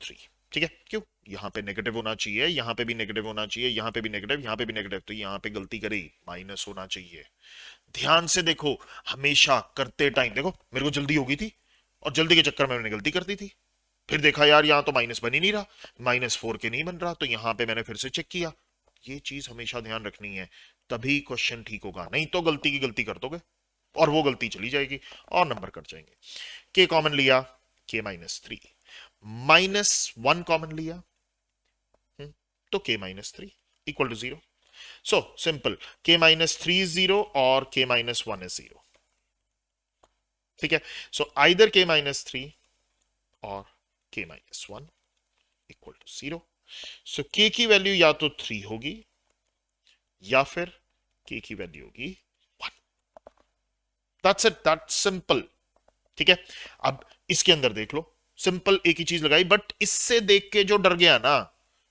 3. ठीक है, क्यों, यहां पे नेगेटिव होना चाहिए, यहां पे भी नेगेटिव होना चाहिए, यहां पे भी नेगेटिव, यहां पे भी नेगेटिव, तो यहां पे गलती करी, माइनस होना चाहिए। ध्यान से देखो, हमेशा करते टाइम देखो, मेरे को जल्दी हो गई थी और जल्दी के चक्कर में मैंने गलती कर दी थी, फिर देखा यार यहां तो माइनस बन ही नहीं रहा, माइनस 4 के नहीं बन रहा, तो यहां पे मैंने फिर से चेक किया। ये चीज हमेशा ध्यान रखनी है, तभी क्वेश्चन ठीक होगा, नहीं तो गलती की गलती कर दोगे और वो गलती चली जाएगी और नंबर कट जाएंगे। के कॉमन लिया, के माइनस 3, माइनस 1 कॉमन लिया, तो k minus 3 equal to 0। So simple, k minus 3 is 0 और k माइनस 1 इज 0। ठीक है, सो आइदर k माइनस 3 और k minus 1 equal to 0। So k की वैल्यू या तो 3 होगी या फिर k की वैल्यू होगी 1। That's it, that's simple. ठीक है, अब इसके अंदर देख लो, सिंपल एक ही चीज लगाई, बट इससे देख के जो डर गया ना,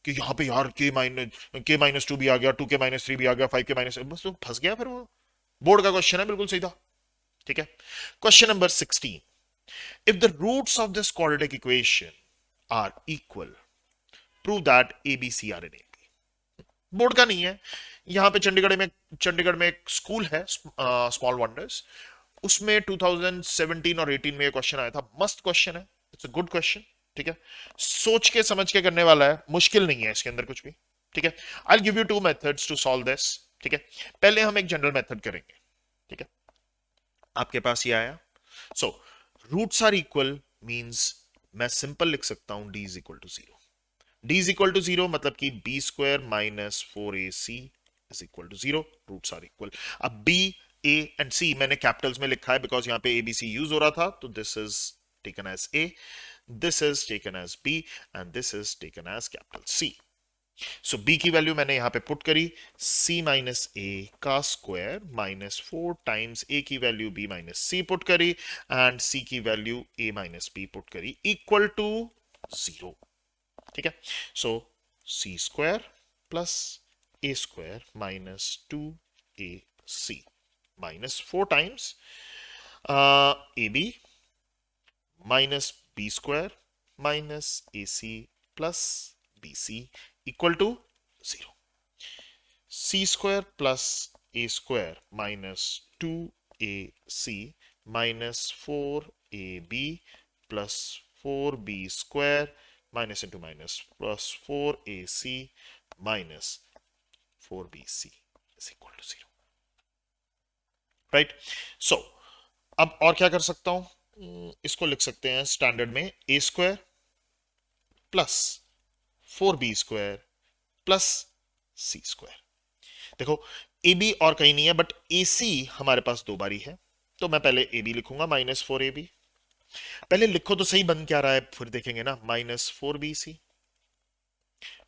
कि यहाँ पे यार k-2 भी आ गया, 2k-3 भी आ गया, 5k-, बस तो फंस गया फिर वो। बोर्ड का क्वेश्चन है, बिल्कुल सीधा। ठीक है। Question number 16, if the roots of this quadratic equation are equal, prove that ABC are in AP। Board का नहीं है, यहां पे चंडीगढ़ में एक स्कूल है, स्मॉल वंडर्स, उसमें 2017 और 18 में ये क्वेश्चन आया था। मस्त क्वेश्चन है, इट्स अ गुड क्वेश्चन। ठीक है, सोच के समझ के करने वाला है, मुश्किल नहीं है इसके अंदर कुछ भी। ठीक है, I give you 2 methods to solve this. ठीक है, पहले हम एक जनरल मेथड करेंगे। ठीक है, आपके पास ये आया, so roots are equal means मैं सिंपल लिख सकता हूं d is equal to 0। d is equal to 0 मतलब कि b² minus 4ac is equal to 0, roots are equal. अब b, a एंड c मैंने कैपिटल्स में लिखा है बिकॉज यहां पे abc यूज हो रहा था, तो this is taken as a, this is taken as b and this is taken as capital C. So b की वैल्यू मैंने यहां पे पुट करी, c माइनस a का स्क्वायर माइनस 4 टाइम्स a की value b minus c put करी एंड c की value a minus b put करी इक्वल टू 0। ठीक है, so c square plus a square minus 2ac minus 4 times ab minus B square minus AC plus BC equal to 0। c square plus a square minus 2AC minus 4AB plus 4B square minus into minus plus 4AC minus 4BC is equal to 0। Right, so अब और क्या कर सकता हूं, इसको लिख सकते हैं स्टैंडर्ड में a square plus 4b square plus c square. देखो ab और कहीं नहीं है, बट ac हमारे पास 2 बारी है, तो मैं पहले ab लिखूंगा माइनस 4ab। पहले लिखो तो सही बन क्या रहा है, फिर देखेंगे ना, माइनस 4bc,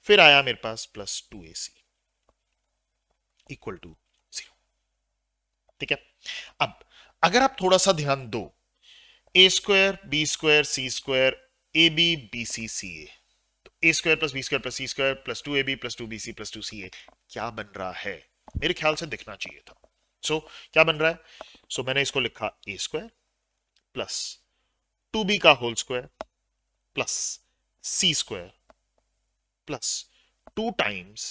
फिर आया मेरे पास प्लस 2ac इक्वल टू 0। ठीक है, अब अगर आप थोड़ा सा ध्यान दो, A square B square C square A B B C C A, A square plus B square plus C square plus 2ab plus 2bc plus 2ca क्या बन रहा है, मेरे ख्याल से दिखना चाहिए था। सो क्या बन रहा है, सो मैंने इसको लिखा ए स्क्वायर प्लस 2b का whole square plus C square plus 2 times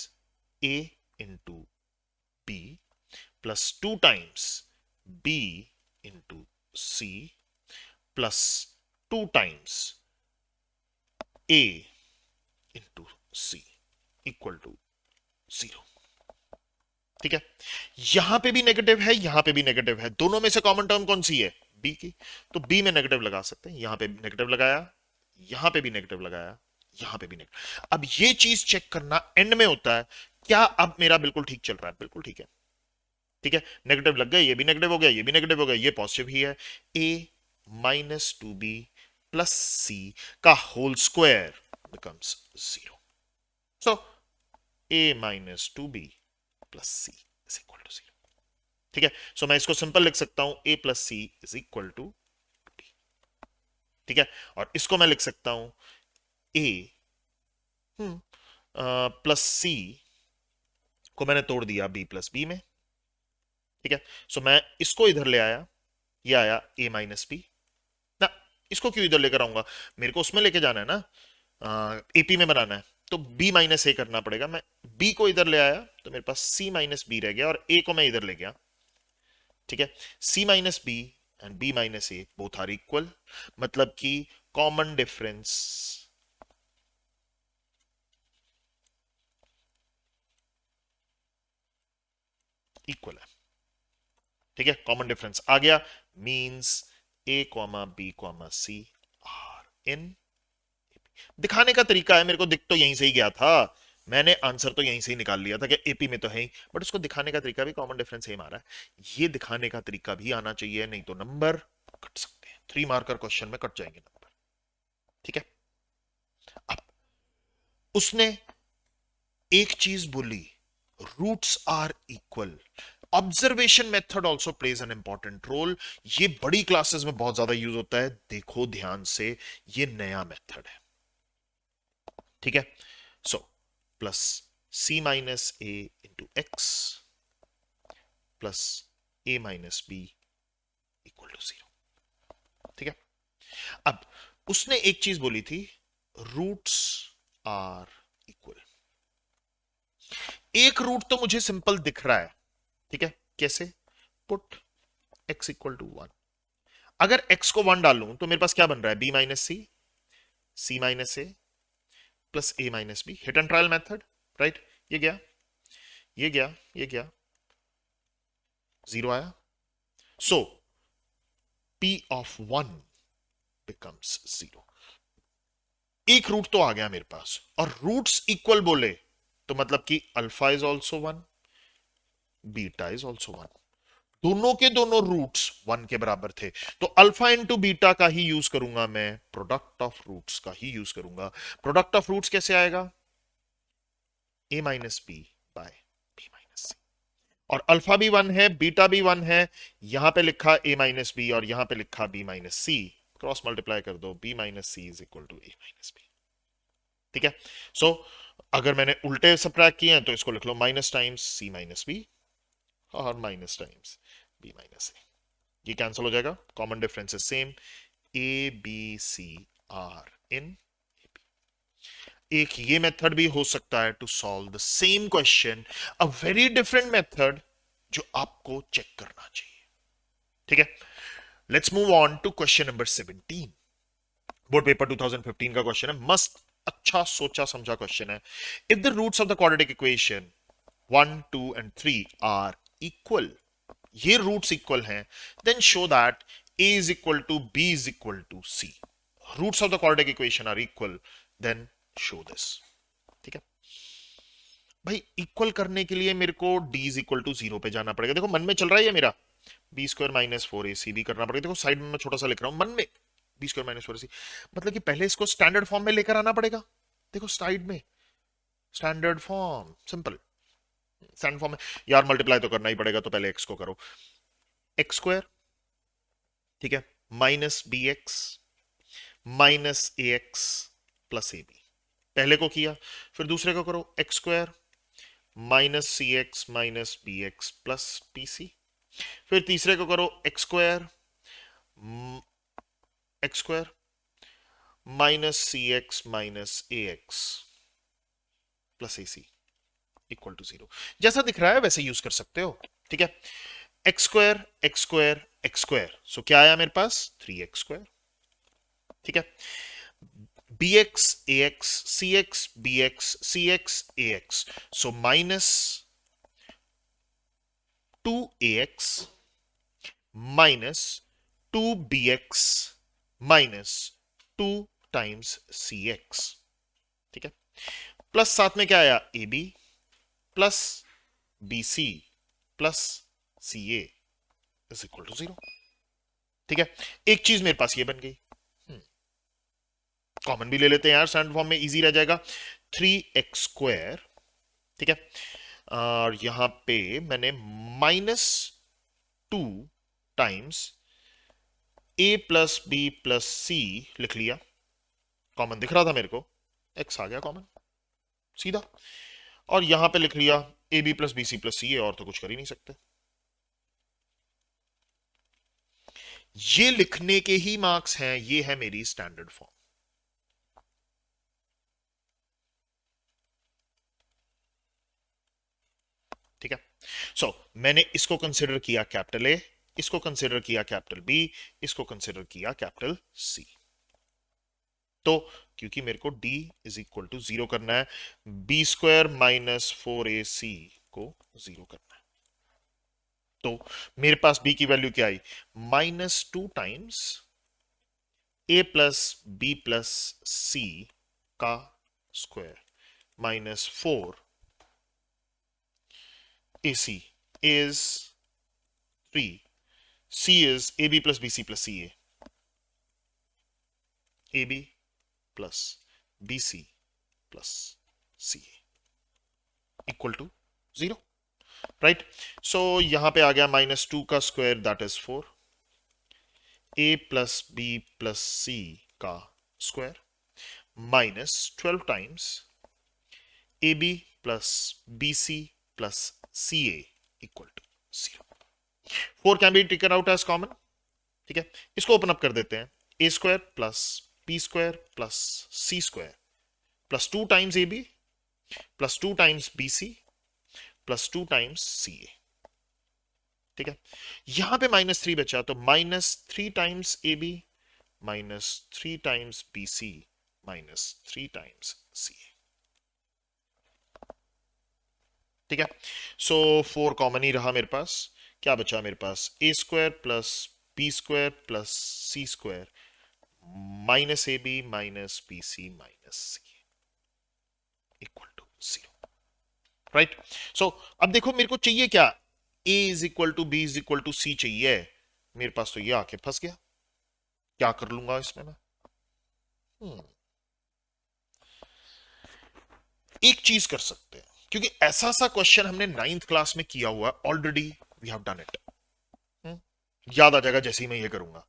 a into b plus 2 times b into c plus 2 times a into c equal to 0। ठीक है, यहां पे भी नेगेटिव है, यहां पे भी नेगेटिव है, दोनों में से कॉमन टर्म कौन सी है, b की, तो b में नेगेटिव लगा सकते हैं, यहां पे नेगेटिव लगाया, यहां पे भी नेगेटिव लगाया, यहां पे भी नेगेटिव। अब ये चीज चेक करना एंड में होता है, क्या अब मेरा बिल्कुल ठीक चल रहा है, बिल्कुल ठीक है। ठीक है, नेगेटिव लग गए, ये भी नेगेटिव हो गया, ये भी नेगेटिव हो गया, ये पॉजिटिव ही है। a minus 2b plus c का whole square becomes 0। So a minus 2b plus c is equal to 0। ठीक है, सो मैं इसको सिंपल लिख सकता हूं, a plus c is equal to d। ठीक है, और इसको मैं लिख सकता हूं a प्लस c को मैंने तोड़ दिया b प्लस b में। ठीक है, सो मैं इसको इधर ले आया, ये आया a माइनस b ना, इसको क्यों इधर लेकर आऊंगा, मेरे को उसमें लेके जाना है ना, एपी में बनाना है, तो b माइनस ए करना पड़ेगा। मैं b को इधर ले आया तो मेरे पास c माइनस बी रह गया, और a को मैं इधर ले गया। ठीक है, c minus B and b minus A both are equal, मतलब कि कॉमन डिफरेंस इक्वल है। ठीक है, कॉमन डिफरेंस आ गया, means a comma b comma c are in. दिखाने का तरीका है, मेरे को दिख तो यहीं से ही गया था, मैंने आंसर तो यहीं से ही निकाल लिया था कि एपी में तो है ही, बट उसको दिखाने का तरीका भी कॉमन डिफरेंस सेम आ रहा है, ये दिखाने का तरीका भी आना चाहिए, नहीं तो नंबर कट सकते हैं, 3 मार्कर क्वेश्चन में कट जाएंगे नंबर। ठीक है, अब उसने एक चीज बोली, roots are equal, observation method also plays an important role, ये बड़ी क्लासेस में बहुत ज्यादा यूज होता है, देखो ध्यान से, ये नया मेथड है। ठीक है, so plus c minus a into X plus a minus b equal to 0। ठीक है, अब उसने एक चीज बोली थी, रूट्स आर इक्वल। एक रूट तो मुझे सिंपल दिख रहा है, ठीक है, कैसे? Put x equal to 1। अगर x को 1 डालूं तो मेरे पास क्या बन रहा है? b minus C, c minus A plus a minus B. Hit and trial method, right? ये गया, ये गया, ये गया, 0 आया। So p of 1 becomes 0। एक रूट तो आ गया मेरे पास, और रूट्स इक्वल बोले तो मतलब कि alpha is also 1, beta is also 1। दोनों के दोनों रूट्स 1 के बराबर थे, तो अल्फा इंटू बीटा का ही यूज करूंगा मैं, प्रोडक्ट ऑफ रूट्स का ही यूज करूंगा। प्रोडक्ट ऑफ रूट्स कैसे आएगा? a minus B by b minus c. और अल्फा भी 1 है, बीटा भी 1 है, यहां पे लिखा a माइनस बी और यहां पे लिखा b minus C, cross multiply कर दो, b minus C is equal to a minus B. ठीक है, सो अगर मैंने उल्टे सबट्रैक्ट किए हैं तो इसको लिख लो minus times c minus b और minus times b minus c. ये कैंसिल हो जाएगा, common difference is same, a b c are in. एक ये मेथड भी हो सकता है to solve the same question, a very different method जो आपको चेक करना चाहिए। ठीक है, let's move on to question number 17। Board paper 2015 का क्वेश्चन है, मस्त अच्छा सोचा समझा क्वेश्चन है। If the roots of the quadratic equation 1 2 and 3 are equal, ये रूट्स इक्वल हैं, then show that a is equal to b is equal to c। Roots of the quadratic equation are equal, then show this. ठीक है भाई, इक्वल करने के लिए मेरे को d is equal to 0 पे जाना पड़ेगा। देखो मन में चल रहा है ये मेरा, बी स्क्वायर माइनस 4ac भी करना पड़ेगा। देखो साइड में मैं छोटा सा लिख रहा हूं, मन में बी स्क्वायर माइनस 4ac, मतलब कि पहले इसको स्टैंडर्ड फॉर्म में लेकर आना पड़ेगा। देखो साइड में standard form, simple standard form में यार मल्टीप्लाई तो करना ही पड़ेगा, तो पहले x को करो, एक्स स्क्वायर, ठीक है, माइनस बी एक्स माइनस ए एक्स प्लस ए बी। पहले को किया, फिर दूसरे को करो, x square minus c x minus B x plus p c. फिर तीसरे को करो, x square minus c x minus A x plus A c equal to 0। जैसा दिख रहा है वैसे यूज कर सकते हो। ठीक है, x square x square x square, so क्या आया मेरे पास? 3x square. ठीक है, b x a x c x b x c x a x, so minus 2ax minus 2bx minus 2 times cx। ठीक है, प्लस साथ में क्या आया? ab plus bc plus ca is equal to 0। ठीक है, एक चीज मेरे पास ये बन गई, कॉमन भी ले लेते हैं यार, स्टैंडर्ड फॉर्म में इजी रह जाएगा, 3x स्क्वायर। ठीक है, और यहां पे मैंने minus 2 times a plus b plus c लिख लिया, कॉमन दिख रहा था मेरे को, x आ गया कॉमन सीधा, और यहां पे लिख लिया a b plus b c plus c, और तो कुछ कर ही नहीं सकते। ये लिखने के ही मार्क्स हैं, ये है मेरी स्टैंडर्ड फॉर्म। ठीक है, सो मैंने इसको कंसिडर किया कैपिटल ए, इसको कंसिडर किया कैपिटल बी, इसको कंसिडर किया कैपिटल सी। तो क्योंकि मेरे को d इज इक्वल टू 0 करना है, बी स्क्वायर माइनस 4ac को 0 करना है, तो मेरे पास b की वैल्यू क्या आई? Minus 2 times a plus b plus c का square minus 4 ac is 3, c is ab plus bc plus ca, ab plus bc plus ca equal to 0, right? So यहां पे आ गया माइनस 2 का square that is 4, a plus b plus c का square minus 12 times a b plus b c plus c a equal to 0। 4 can be taken out as common, ठीक है। इसको ओपन अप कर देते हैं, a square plus B square plus C square plus 2 times a b plus 2 times b c plus 2 times c a, ठीक है। यहां पे -3 बचा तो -3 times a b -3 times b c -3 times c a, ठीक है। सो 4 कॉमन ही रहा मेरे पास, क्या बचा मेरे पास, a square plus B square plus C square minus A b minus b c minus c equal to 0, right. So अब देखो मेरे को चाहिए क्या, a is equal to b is equal to c चाहिए, मेरे पास तो ये आके फंस गया, क्या कर लूंगा इसमें मैं। एक चीज कर सकते हैं, क्योंकि ऐसा सा क्वेश्चन हमने 9th क्लास में किया हुआ already, we have done it, याद आ जाएगा जैसे ही मैं ये करूंगा।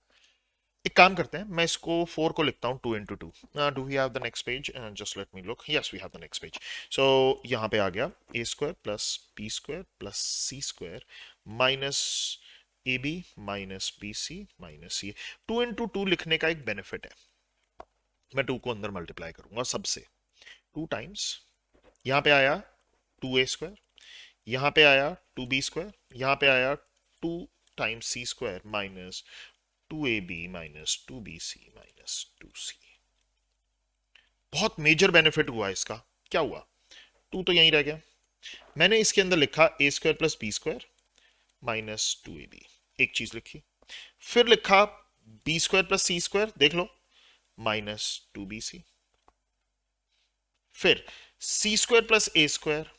एक काम करते हैं, मैं इसको 4 को लिखता हूं 2 into 2। Do we have the next page, just let me look, yes we have the next page. So यहां पे आ गया a square plus B square plus C square minus A b minus b c minus c. 2 into 2 लिखने का एक बेनिफिट है, मैं 2 को अंदर मल्टीप्लाई करूंगा सबसे, 2 टाइम्स यहां पे आया 2a स्क्वायर, यहां पे आया 2b स्क्वायर, यहां पे आया 2 times C square minus 2ab minus 2bc minus 2c। बहुत मेजर बेनिफिट हुआ इसका, क्या हुआ, 2 तो यहीं रह गया, मैंने इसके अंदर लिखा a square plus B square minus 2ab, एक चीज लिखी, फिर लिखा b स्क्वायर प्लस सी स्क्वायर, देख लो, माइनस 2bc, फिर c square plus a square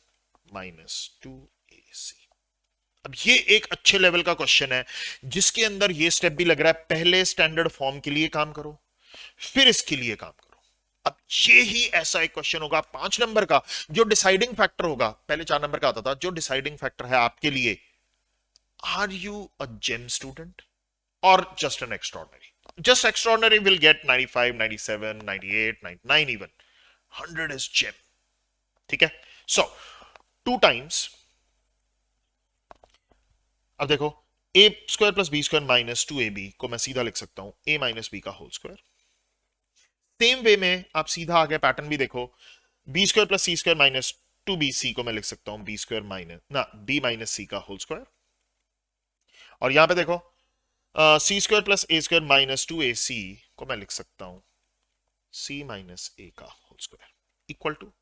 minus 2ac। अब ये एक अच्छे लेवल का क्वेश्चन है जिसके अंदर ये स्टेप भी लग रहा है, पहले स्टैंडर्ड फॉर्म के लिए काम करो फिर इसके लिए काम करो। अब ये ही ऐसा एक क्वेश्चन होगा 5 नंबर का जो डिसाइडिंग फैक्टर होगा, पहले 4 नंबर का आता था, जो डिसाइडिंग फैक्टर है आपके लिए, are you a gem student और just an extraordinary. Just extraordinary will get 95, 97, 98, 99 even, 100 is gem, ठीक है। सो 2 टाइम्स, अब देखो a square plus B square minus 2ab को मैं सीधा लिख सकता हूं a माइनस बी का होल स्क्वायर। सेम वे में आप सीधा आगे पैटर्न भी देखो, b स्क्वायर प्लस सी स्क्वायर माइनस 2bc को मैं लिख सकता हूं b स्क्वायर माइनस ना b माइनस सी का होल स्क्वायर, और यहां पे देखो c square plus a square minus 2ac को मैं लिख सकता हूं c माइनस a का whole square equal to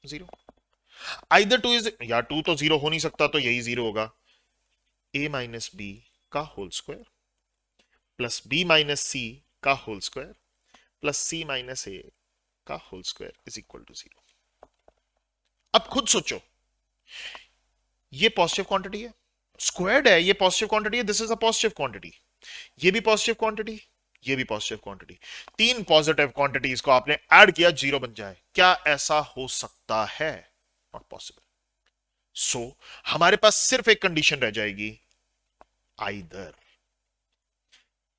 0। Either 2 is, या 2 तो 0 हो नहीं सकता तो यही 0 होगा, a माइनस बी का whole square plus b minus सी का whole square plus c minus a का whole square is equal to 0। अब खुद सोचो, ये पॉजिटिव क्वांटिटी है, स्क्वायर्ड है, ये पॉजिटिव क्वांटिटी है, this is a positive quantity, ये भी पॉजिटिव क्वांटिटी, ये भी पॉजिटिव क्वांटिटी, 3 पॉजिटिव क्वांटिटीज को आपने ऐड किया 0 बन जाए, क्या ऐसा हो सकता है, नॉट पॉसिबल। सो हमारे पास सिर्फ एक कंडीशन रह जाएगी, either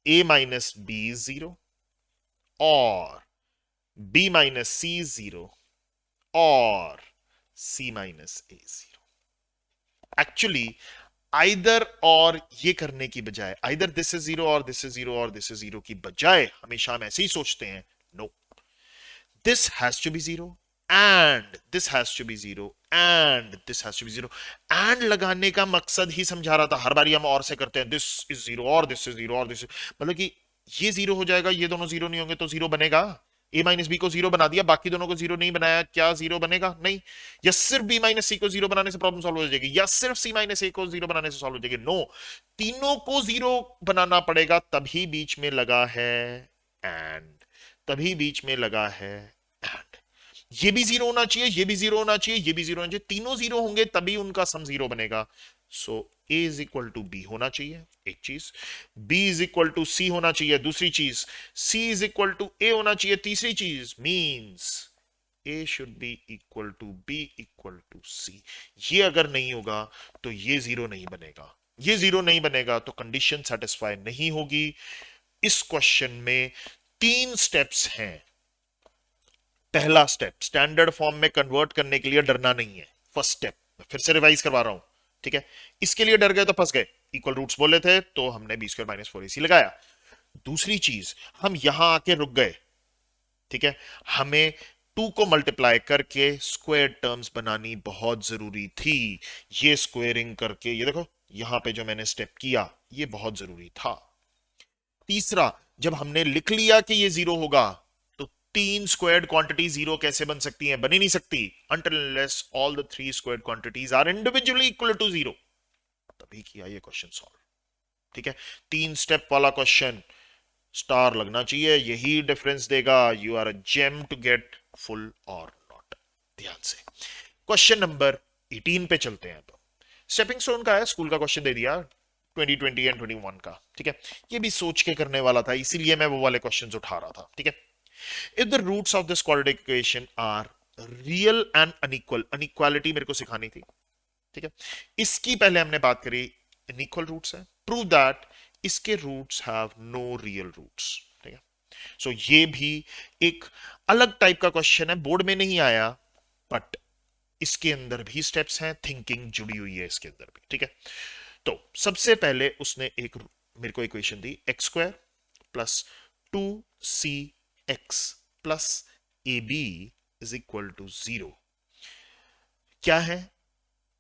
a minus B is 0 और b माइनस सी इज 0 और c minus a 0। Actually either और ये करने की बजाय, आइदर दिस इज 0 और दिस इज 0 और दिस इज 0 की बजाय हमेशा हम ऐसे ही सोचते हैं, no, this has to be 0 and this has to be 0 and this has to be 0। and लगाने का मकसद ही समझा रहा था, हर बारी हम और से करते हैं, this is 0 और this is 0 और this, मतलब कि ये 0 हो जाएगा, ये दोनों 0 नहीं होंगे तो 0 बनेगा, a माइनस बी को 0 बना दिया, बाकी दोनों को 0 नहीं बनाया, क्या 0 बनेगा, नहीं। या सिर्फ b माइनस सी को 0 बनाने से प्रॉब्लम सॉल्व हो जाएगी, या सिर्फ c माइनस ए को 0 बनाने से सॉल्व हो जाएगी, नो, तीनों को 0 बनाना पड़ेगा, तभी बीच में लगा है and, तभी बीच में लगा है and। ये भी 0 होना चाहिए, ये भी 0 होना चाहिए, ये भी 0 होना चाहिए, तीनों 0 होंगे तभी उनका सम 0 बनेगा। So a is equal to B होना चाहिए, एक चीज, b is equal to C होना चाहिए, दूसरी चीज, c is equal to a होना चाहिए, तीसरी चीज, means a should be equal to b equal to c। ये अगर नहीं होगा तो ये 0 नहीं बनेगा, ये 0 नहीं बनेगा तो कंडीशन सेटिस्फाई नहीं होगी। इस क्वेश्चन में 3 स्टेप्स हैं, पहला स्टेप स्टैंडर्ड फॉर्म में कन्वर्ट करने के लिए डरना नहीं है। फर्स्ट स्टेप फिर से रिवाइज करवा रहा हूं, ठीक है। इसके लिए डर गए तो फंस गए, इक्वल रूट्स बोले थे तो हमने बी स्क्वायर माइनस 4ac लगाया। दूसरी चीज, हम यहां आके रुक गए, ठीक है। हमें 2 को मल्टीप्लाई करके स्क्वायर टर्म्स बनानी बहुत जरूरी थी। ये स्क्वेयरिंग करके, ये देखो यहां पे जो मैंने स्टेप किया ये बहुत जरूरी था। तीसरा, जब हमने लिख लिया कि ये 0 होगा तो 3 स्क्वायर्ड क्वांटिटी 0 कैसे बन सकती हैं? बन ही नहीं सकती until unless all the 3 squared quantities are individually equal to 0। तभी किया ये क्वेश्चन सॉल्व, ठीक है। 3 स्टेप वाला क्वेश्चन, स्टार लगना चाहिए, यही डिफरेंस देगा you are a gem to get full or not. ध्यान से क्वेश्चन नंबर 18 पे चलते हैं। अब स्टेपिंग स्टोन का है, स्कूल का क्वेश्चन दे दिया 2020 एंड 21 का, ठीक है। ये भी सोच के करने वाला था, इसीलिए मैं वो वाले क्वेश्चंस उठा रहा था, ठीक है। If the roots of this quadratic equation are real and unequal, unequality मेरे को सिखानी थी, ठीक है। इसकी पहले हमने बात करी, अनइक्वल रूट्स है, प्रूव दैट इसके roots have no real roots, ठीक है। सो ये भी एक अलग टाइप का क्वेश्चन है, बोर्ड में नहीं आया बट इसके अंदर भी स्टेप्स हैं, थिंकिंग जुड़ी हुई है इसके अंदर भी, ठीक है। तो सबसे पहले उसने एक मेरे को इक्वेशन दी, X square plus 2cx plus ab is equal to 0। क्या है?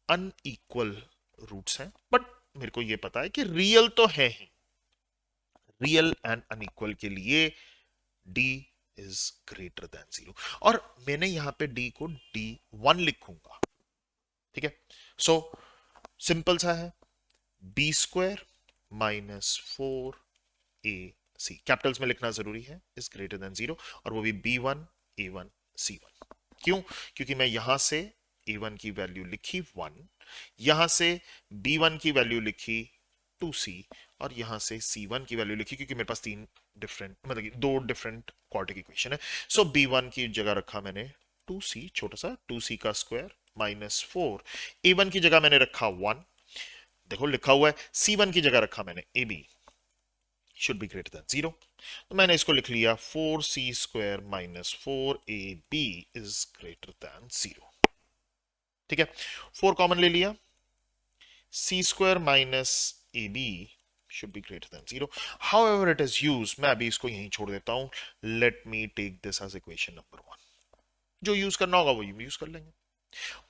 अनइक्वल रूट्स हैं, बट मेरे को यह पता है कि रियल तो है ही। रियल एंड अनइक्वल के लिए d इज ग्रेटर देन 0, और मैंने यहां पे d को d1 लिखूंगा, ठीक है। सो सिंपल सा है, B square minus 4ac, Capitals में लिखना जरूरी है, इज ग्रेटर देन 0, और वो भी b1 a1 c1। क्यों? क्योंकि मैं यहां से a1 की वैल्यू लिखी 1, यहां से b1 की वैल्यू लिखी 2c, और यहां से c1 की वैल्यू लिखी, क्योंकि मेरे पास 3 डिफरेंट, मतलब 2 डिफरेंट क्वाड्रेटिक इक्वेशन है। सो b1 की जगह रखा मैंने 2c, छोटा सा 2c का स्क्वायर माइनस 4, a1 की जगह मैंने रखा 1, देखो लिखा हुआ है, c1 की जगह रखा मैंने ab should be greater than 0, तो मैंने इसको लिख लिया 4c square minus 4ab is greater than 0, ठीक है। 4 कॉमन ले लिया, c square minus ab should be greater than 0, however it is used, मैं अभी इसको यहीं छोड़ देता हूं, let me take this as equation number 1, जो यूज करना होगा वो यूज कर लेंगे।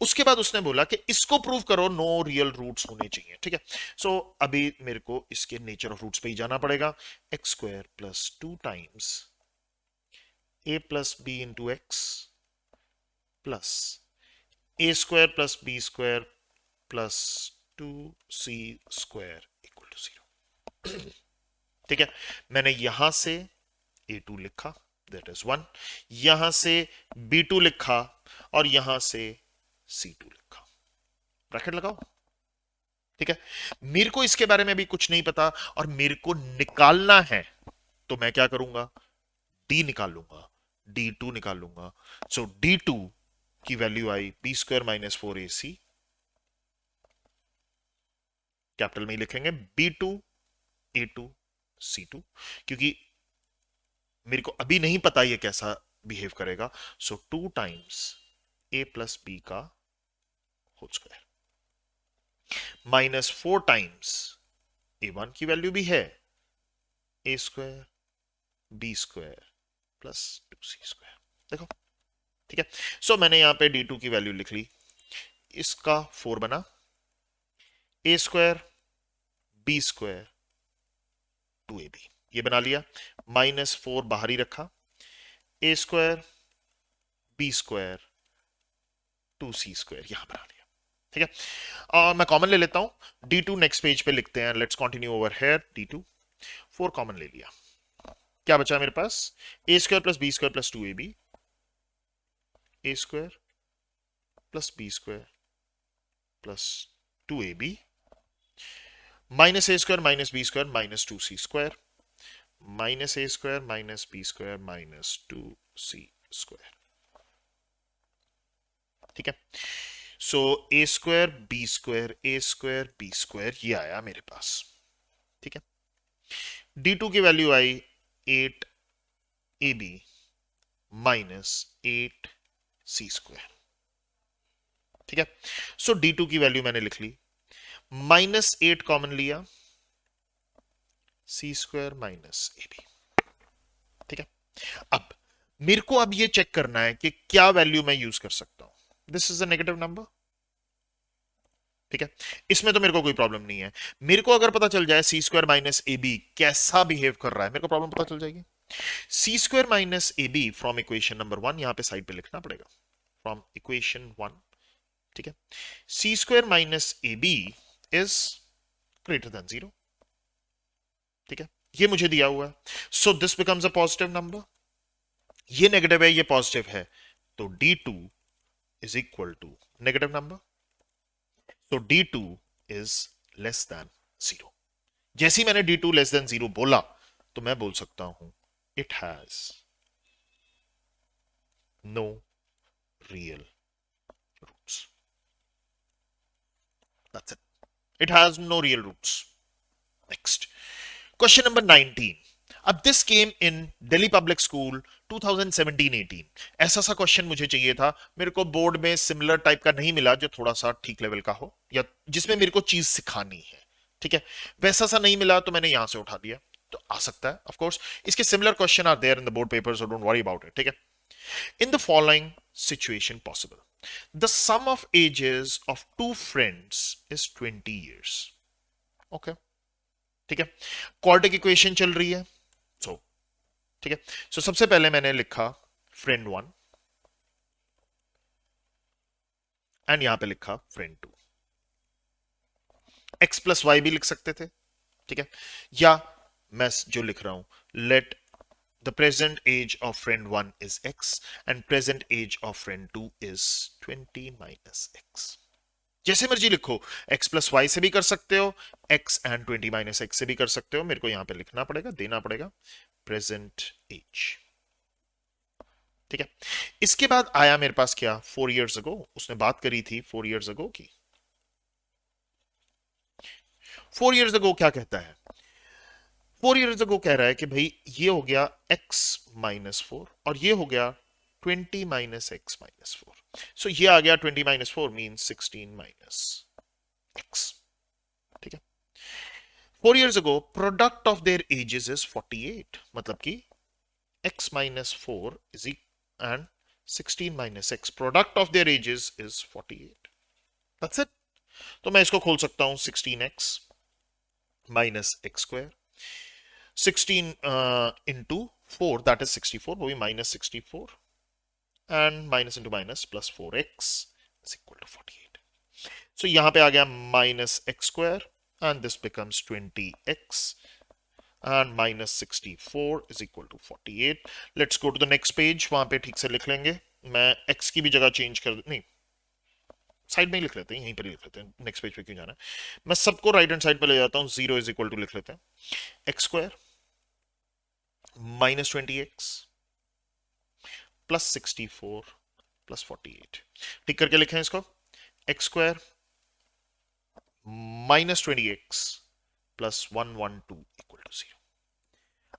उसके बाद उसने बोला कि इसको प्रूव करो नो रियल रूट्स होने चाहिए, ठीक है। सो अभी मेरे को इसके नेचर ऑफ रूट्स पे ही जाना पड़ेगा, X square plus 2 times a plus B into X plus A square plus B square plus 2c square equal to 0, ठीक है। मैंने यहां से a2 लिखा, दैट इज 1, यहां से b2 लिखा, और यहां से c2 लिखा, ब्रैकेट लगाओ, ठीक है। मेरे को इसके बारे में भी कुछ नहीं पता और मेरे को निकालना है, तो मैं क्या करूंगा, d निकाल लूंगा, d2 निकाल लूंगा। सो d2 की वैल्यू आई b square minus 4ac, capital में ही लिखेंगे b2 a2 c2, क्योंकि मेरे को अभी नहीं पता ये कैसा बिहेव करेगा। So 2 times a plus B का whole square minus 4 times a1 की वैल्यू भी है, a square B square plus 2c square, देखो, ठीक है। सो मैंने यहां पे d2 की वैल्यू लिख ली, इसका 4 बना, a square B square 2ab ये बना लिया, माइनस 4 बाहर ही रखा, a square B square 2c square यहां बना लिया, ठीक है। और मैं कॉमन ले लेता हूं, d2 नेक्स्ट पेज पे लिखते हैं, let's continue over here, d2 4 common ले लिया, क्या बचा मेरे पास, a square plus B square plus 2ab, a square plus B square plus 2ab, minus a square minus B square minus 2c square, minus a square minus B square minus 2c square, ठीक है। So a square B square a square B square ये आया मेरे पास, ठीक है। d2 की वैल्यू आई 8ab माइनस 8c²। ठीक है, सो d2 की वैल्यू मैंने लिख ली, -8 कॉमन लिया, c² माइनस ab। ठीक है, अब मेरे को अब ये चेक करना है कि क्या वैल्यू मैं यूज कर सकता हूं। This is a negative number. ठीक है, इसमें तो मेरे को कोई प्रॉब्लम नहीं है। मेरे को अगर पता चल जाए c² माइनस ए बी कैसा बिहेव कर रहा है, मेरे को प्रॉब्लम पता चल जाएगी। c² minus A B from equation number 1, यहां पे साइड पे लिखना पड़ेगा, फ्रॉम इक्वेशन 1। ठीक है, c² minus A B is greater than 0। ठीक है, ये मुझे दिया हुआ है, so this becomes a positive number. ये नेगेटिव है, ये पॉजिटिव है, तो d2 is equal to negative number, तो d2 इज लेस देन 0। जैसे ही मैंने d2 लेस देन 0 बोला तो मैं बोल सकता हूं it has no real roots. That's it, it has no real roots. Next, question number 19। अब this came in Delhi Public School 2017-18। ऐसा सा क्वेश्चन मुझे चाहिए था, मेरे को बोर्ड में सिमिलर टाइप का नहीं मिला जो थोड़ा सा ठीक लेवल का हो या जिसमें मेरे को चीज सिखानी है। ठीक है, वैसा सा नहीं मिला तो मैंने यहां से उठा लिया, तो आ सकता है ऑफ कोर्स। इसके similar question are there in the board paper, so don't worry about it. ठीक है, in the following situation possible the sum of ages of two friends is 20 years। Okay, ठीक है, क्वाड्रेटिक इक्वेशन चल रही है। सो ठीक है, सो सबसे पहले मैंने लिखा फ्रेंड 1 एंड यहां पे लिखा फ्रेंड 2। x प्लस वाई भी लिख सकते थे। ठीक है, या मैं जो लिख रहा हूं, let the present age of friend 1 is x and present age of friend 2 is 20 minus x। जैसे मर्जी लिखो, x प्लस वाई से भी कर सकते हो, x एंड 20 माइनस x से भी कर सकते हो। मेरे को यहां पे लिखना पड़ेगा, देना पड़ेगा प्रेजेंट एज। ठीक है, इसके बाद आया मेरे पास क्या, 4 years ago। उसने बात करी थी 4 years ago की। 4 years ago क्या कहता है, 4 years ago कह रहा है कि भाई ये हो गया x माइनस 4 और ये हो गया 20 माइनस x माइनस 4। सो ये आ गया 20 माइनस 4 मीन्स 16 माइनस x। ठीक है, 4 years ago product of their edges is 48, मतलब कि x minus 4 is and 16 minus x, product of their ages is 48। That's it। तो मैं इसको खोल सकता हूं, 16x minus x², 16 into 4 that is 64, वो भी minus 64 and minus into minus plus 4x is equal to 48। so यहां पे आ गया minus x² and this becomes 20x and minus 64 is equal to 48। let's go to the next page, वहां पे ठीक से लिख लेंगे। मैं x की भी जगह चेंज कर, नहीं साइड में ही लिख लेते हैं, यहीं पर ही लिख लेते हैं, नेक्स्ट पेज पे क्यों जाना है। मैं सबको राइट हैंड साइड पे ले जाता हूं, 0 इज इक्वल टू लिख लेते हैं x² minus 20x plus 64 plus 48। ठीक करके लिखें इसको, x² माइनस 20x प्लस 112 इक्वल टू 0।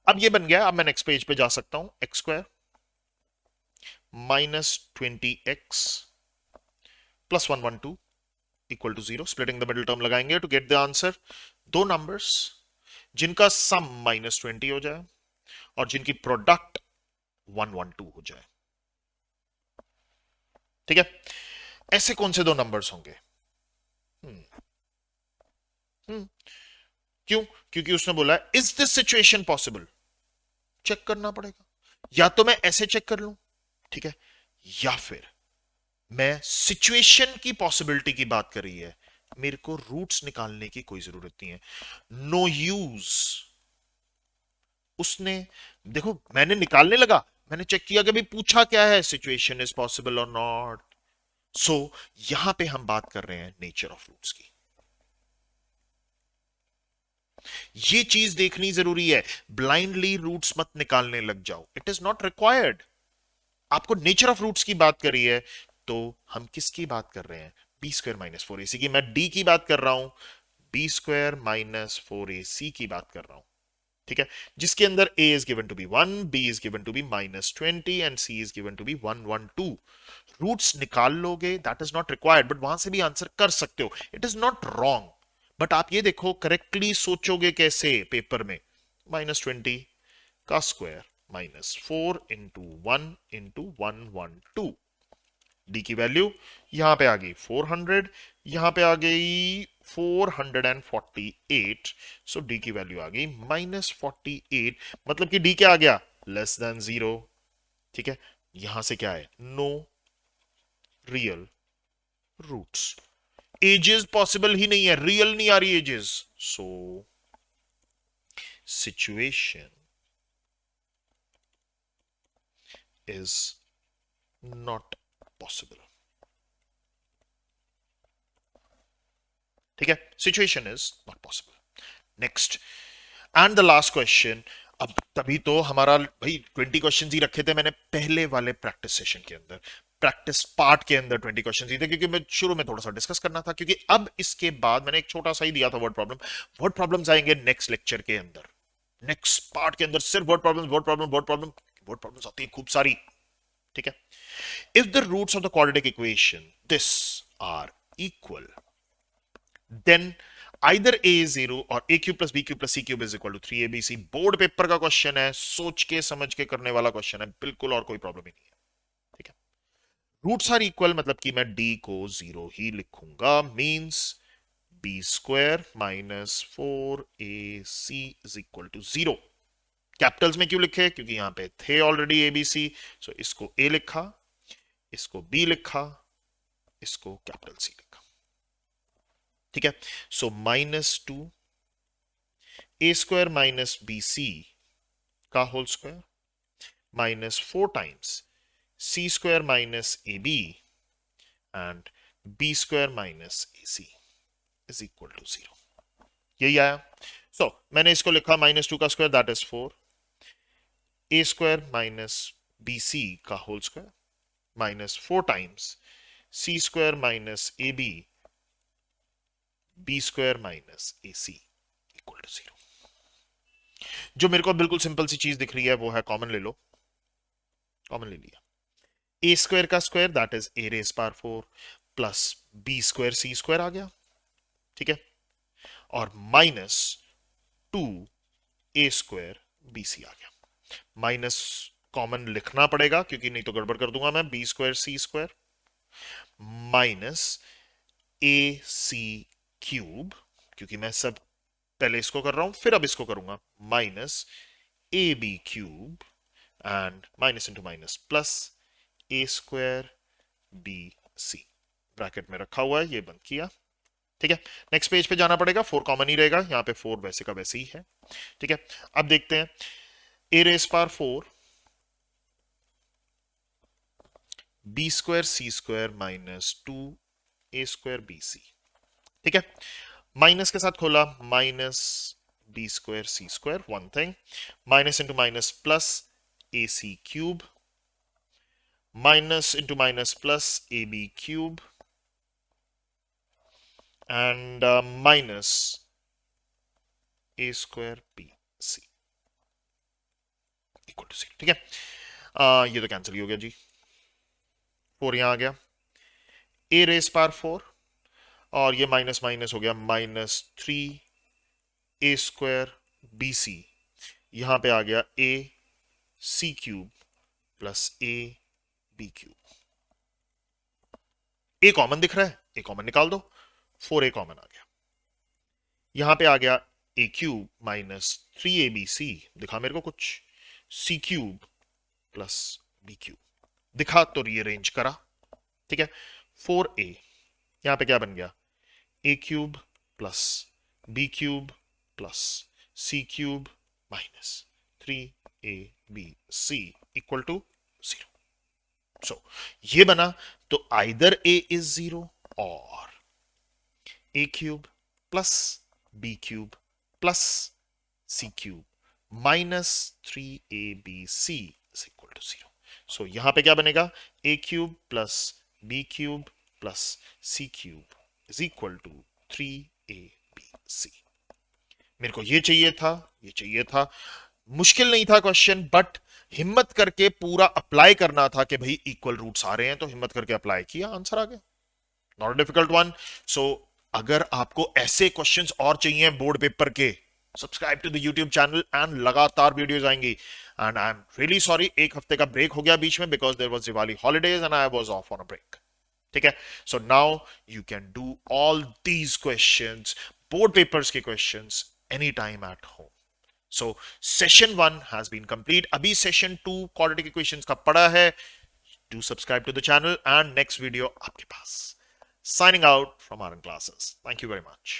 अब ये बन गया। अब मैं नेक्स्ट पेज पे जा सकता हूं, x² माइनस 20x प्लस 112 equal to 0। Splitting the middle term लगाएंगे टू गेट द आंसर। दो नंबर्स जिनका सम माइनस 20 हो जाए और जिनकी प्रोडक्ट 112 हो जाए। ठीक है, ऐसे कौन से दो नंबर्स होंगे? क्यों? क्योंकि उसने बोला is this situation possible, check करना पड़ेगा। या तो मैं ऐसे चेक कर लूं, ठीक है, या फिर मैं सिचुएशन की पॉसिबिलिटी की बात कर रही है, मेरे को रूट्स निकालने की कोई जरूरत नहीं है, नो यूज। उसने देखो, मैंने निकालने लगा, मैंने चेक किया कि भाई पूछा क्या है, सिचुएशन इज पॉसिबल और नॉट। सो यहां पे हम बात कर रहे हैं नेचर ऑफ रूट्स की। ये चीज देखनी जरूरी है, ब्लाइंडली रूट्स मत निकालने लग जाओ, इट इज नॉट रिक्वायर्ड। आपको नेचर ऑफ रूट्स की बात करी है, तो हम किसकी बात कर रहे हैं? b² माइनस 4ac की। मैं d की बात कर रहा हूं, b² माइनस 4ac की बात कर रहा हूं। ठीक है, जिसके अंदर a is given to be 1, b is given to be -20 and c is given to be 112. Roots निकाल लोगे, that is not required, but वहां से भी आंसर कर सकते हो, it is not wrong. But आप ये देखो करेक्टली सोचोगे कैसे पेपर में, -20 का स्क्वायर -4 इंटू 1 इंटू 112, डी की वैल्यू यहां पे आ गई 400, यहां पे आ गई 448, सो डी की वैल्यू आ गई -48, मतलब कि डी क्या आ गया, लेस देन 0। ठीक है, यहां से क्या है, नो रियल रूट्स, एजेस पॉसिबल ही नहीं है, रियल नहीं आ रही एजेस, so situation is not possible. ठीक है, situation is not possible. Next and the last question. अब तभी तो हमारा भाई 20 क्वेश्चन ही रखे थे मैंने पहले वाले प्रैक्टिस सेशन के अंदर, प्रैक्टिस पार्ट के अंदर 20 क्वेश्चन ही थे, क्योंकि मैं शुरू में थोड़ा सा डिस्कस करना था, क्योंकि अब इसके बाद मैंने एक छोटा सा ही दिया था वर्ड प्रॉब्लम। वर्ड प्रॉब्लम्स आएंगे नेक्स्ट लेक्चर के अंदर, नेक्स्ट पार्ट के अंदर सिर्फ word problem word problem word problem, word problems आती है खूब सारी। ठीक है, if the roots of the quadratic equation this are equal, then either a is 0 or a cube plus b cube plus c cube is equal to 3abc। Board paper का क्वेश्चन है, सोच के समझ के करने वाला क्वेश्चन है बिल्कुल, और कोई प्रॉब्लम ही नहीं है। ठीक है, रूट्स आर इक्वल मतलब कि मैं d को 0 ही लिखूंगा, means b square minus 4ac is equal to 0। Capitals में क्यों लिखे, क्योंकि यहां पे थे ऑलरेडी abc, सो इसको a लिखा, इसको b लिखा, इसको कैपिटल c लिखा। ठीक है, so -2 a square minus b c का whole square -4 times c square minus A b and b square minus a c is equal to 0। यही आया। सो मैंने इसको लिखा -2 का square that is 4, a square minus b c का whole square -4 times c square minus A B b square minus a c equal to 0। जो मेरे को बिल्कुल सिंपल सी चीज दिख रही है वो है, कॉमन ले लो, कॉमन ले लिया, ए स्क्वायर का square that is a raise power 4 plus B square C square आ गया। ठीक है, और -2 ए स्क्वायर बी सी आ गया। माइनस कॉमन लिखना पड़ेगा क्योंकि नहीं तो गड़बड़ कर दूंगा मैं, B square C square minus a C cube, क्योंकि मैं सब पहले इसको कर रहा हूं फिर अब इसको करूंगा, minus A B cube and minus into minus plus A square B C, bracket में रखा हुआ है, ये बंद किया। ठीक है, नेक्स्ट पेज पे जाना पड़ेगा, 4 कॉमन ही रहेगा, यहां पे 4 वैसे का वैसे ही है। ठीक है, अब देखते हैं A raise power 4 B square C square minus 2 A square B सी। ठीक है, माइनस के साथ खोला, minus B square C square, one thing, minus into minus plus A C cube, minus into minus plus A B cube and minus A square B C equal to 0। ठीक है, ये तो कैंसिल ही हो गया जी, 4 यहां आ गया, ए रेज पावर 4 और ये माइनस माइनस हो गया, -3 ए स्क्वायर बी सी, यहां पे आ गया a C cube plus A B cube. A common दिख रहा है, ए कॉमन निकाल दो, 4 ए कॉमन आ गया, यहां पे आ गया a cube minus 3 a b c, दिखा मेरे को कुछ, c cube plus b cube, दिखा तो रीअरेंज करा। ठीक है, 4a, यहां पे क्या बन गया, a cube plus b cube plus c cube minus 3ab equal to 0। So ये बना, तो आइदर a इज 0 और a cube plus b cube plus c cube minus 3abc is equal to 0। So यहां पे क्या बनेगा, a cube plus b cube plus c cube is equal to 3abc। मेरे को ये चाहिए था, मुश्किल नहीं था क्वेश्चन, बट हिम्मत करके पूरा अप्लाई करना था कि भाई इक्वल रूट्स आ रहे हैं, तो हिम्मत करके अप्लाई किया, आंसर आ गया। Not difficult one. सो अगर आपको ऐसे क्वेश्चंस और चाहिए बोर्ड पेपर के, subscribe to the YouTube channel and लगातार वीडियोस आएंगी। And I am really sorry, एक हफ्ते का ब्रेक हो गया बीच में because there was Diwali holidays and I was off on a break. ठीक है, so now you can do all these questions, board papers के questions, any time at home. So session 1 has been complete. अभी सेशन 2 क्वाड्रेटिक इक्वेशंस का पड़ा है। Do subscribe to the channel and next video आपके पास। Signing out from Aaron Classes. Thank you very much.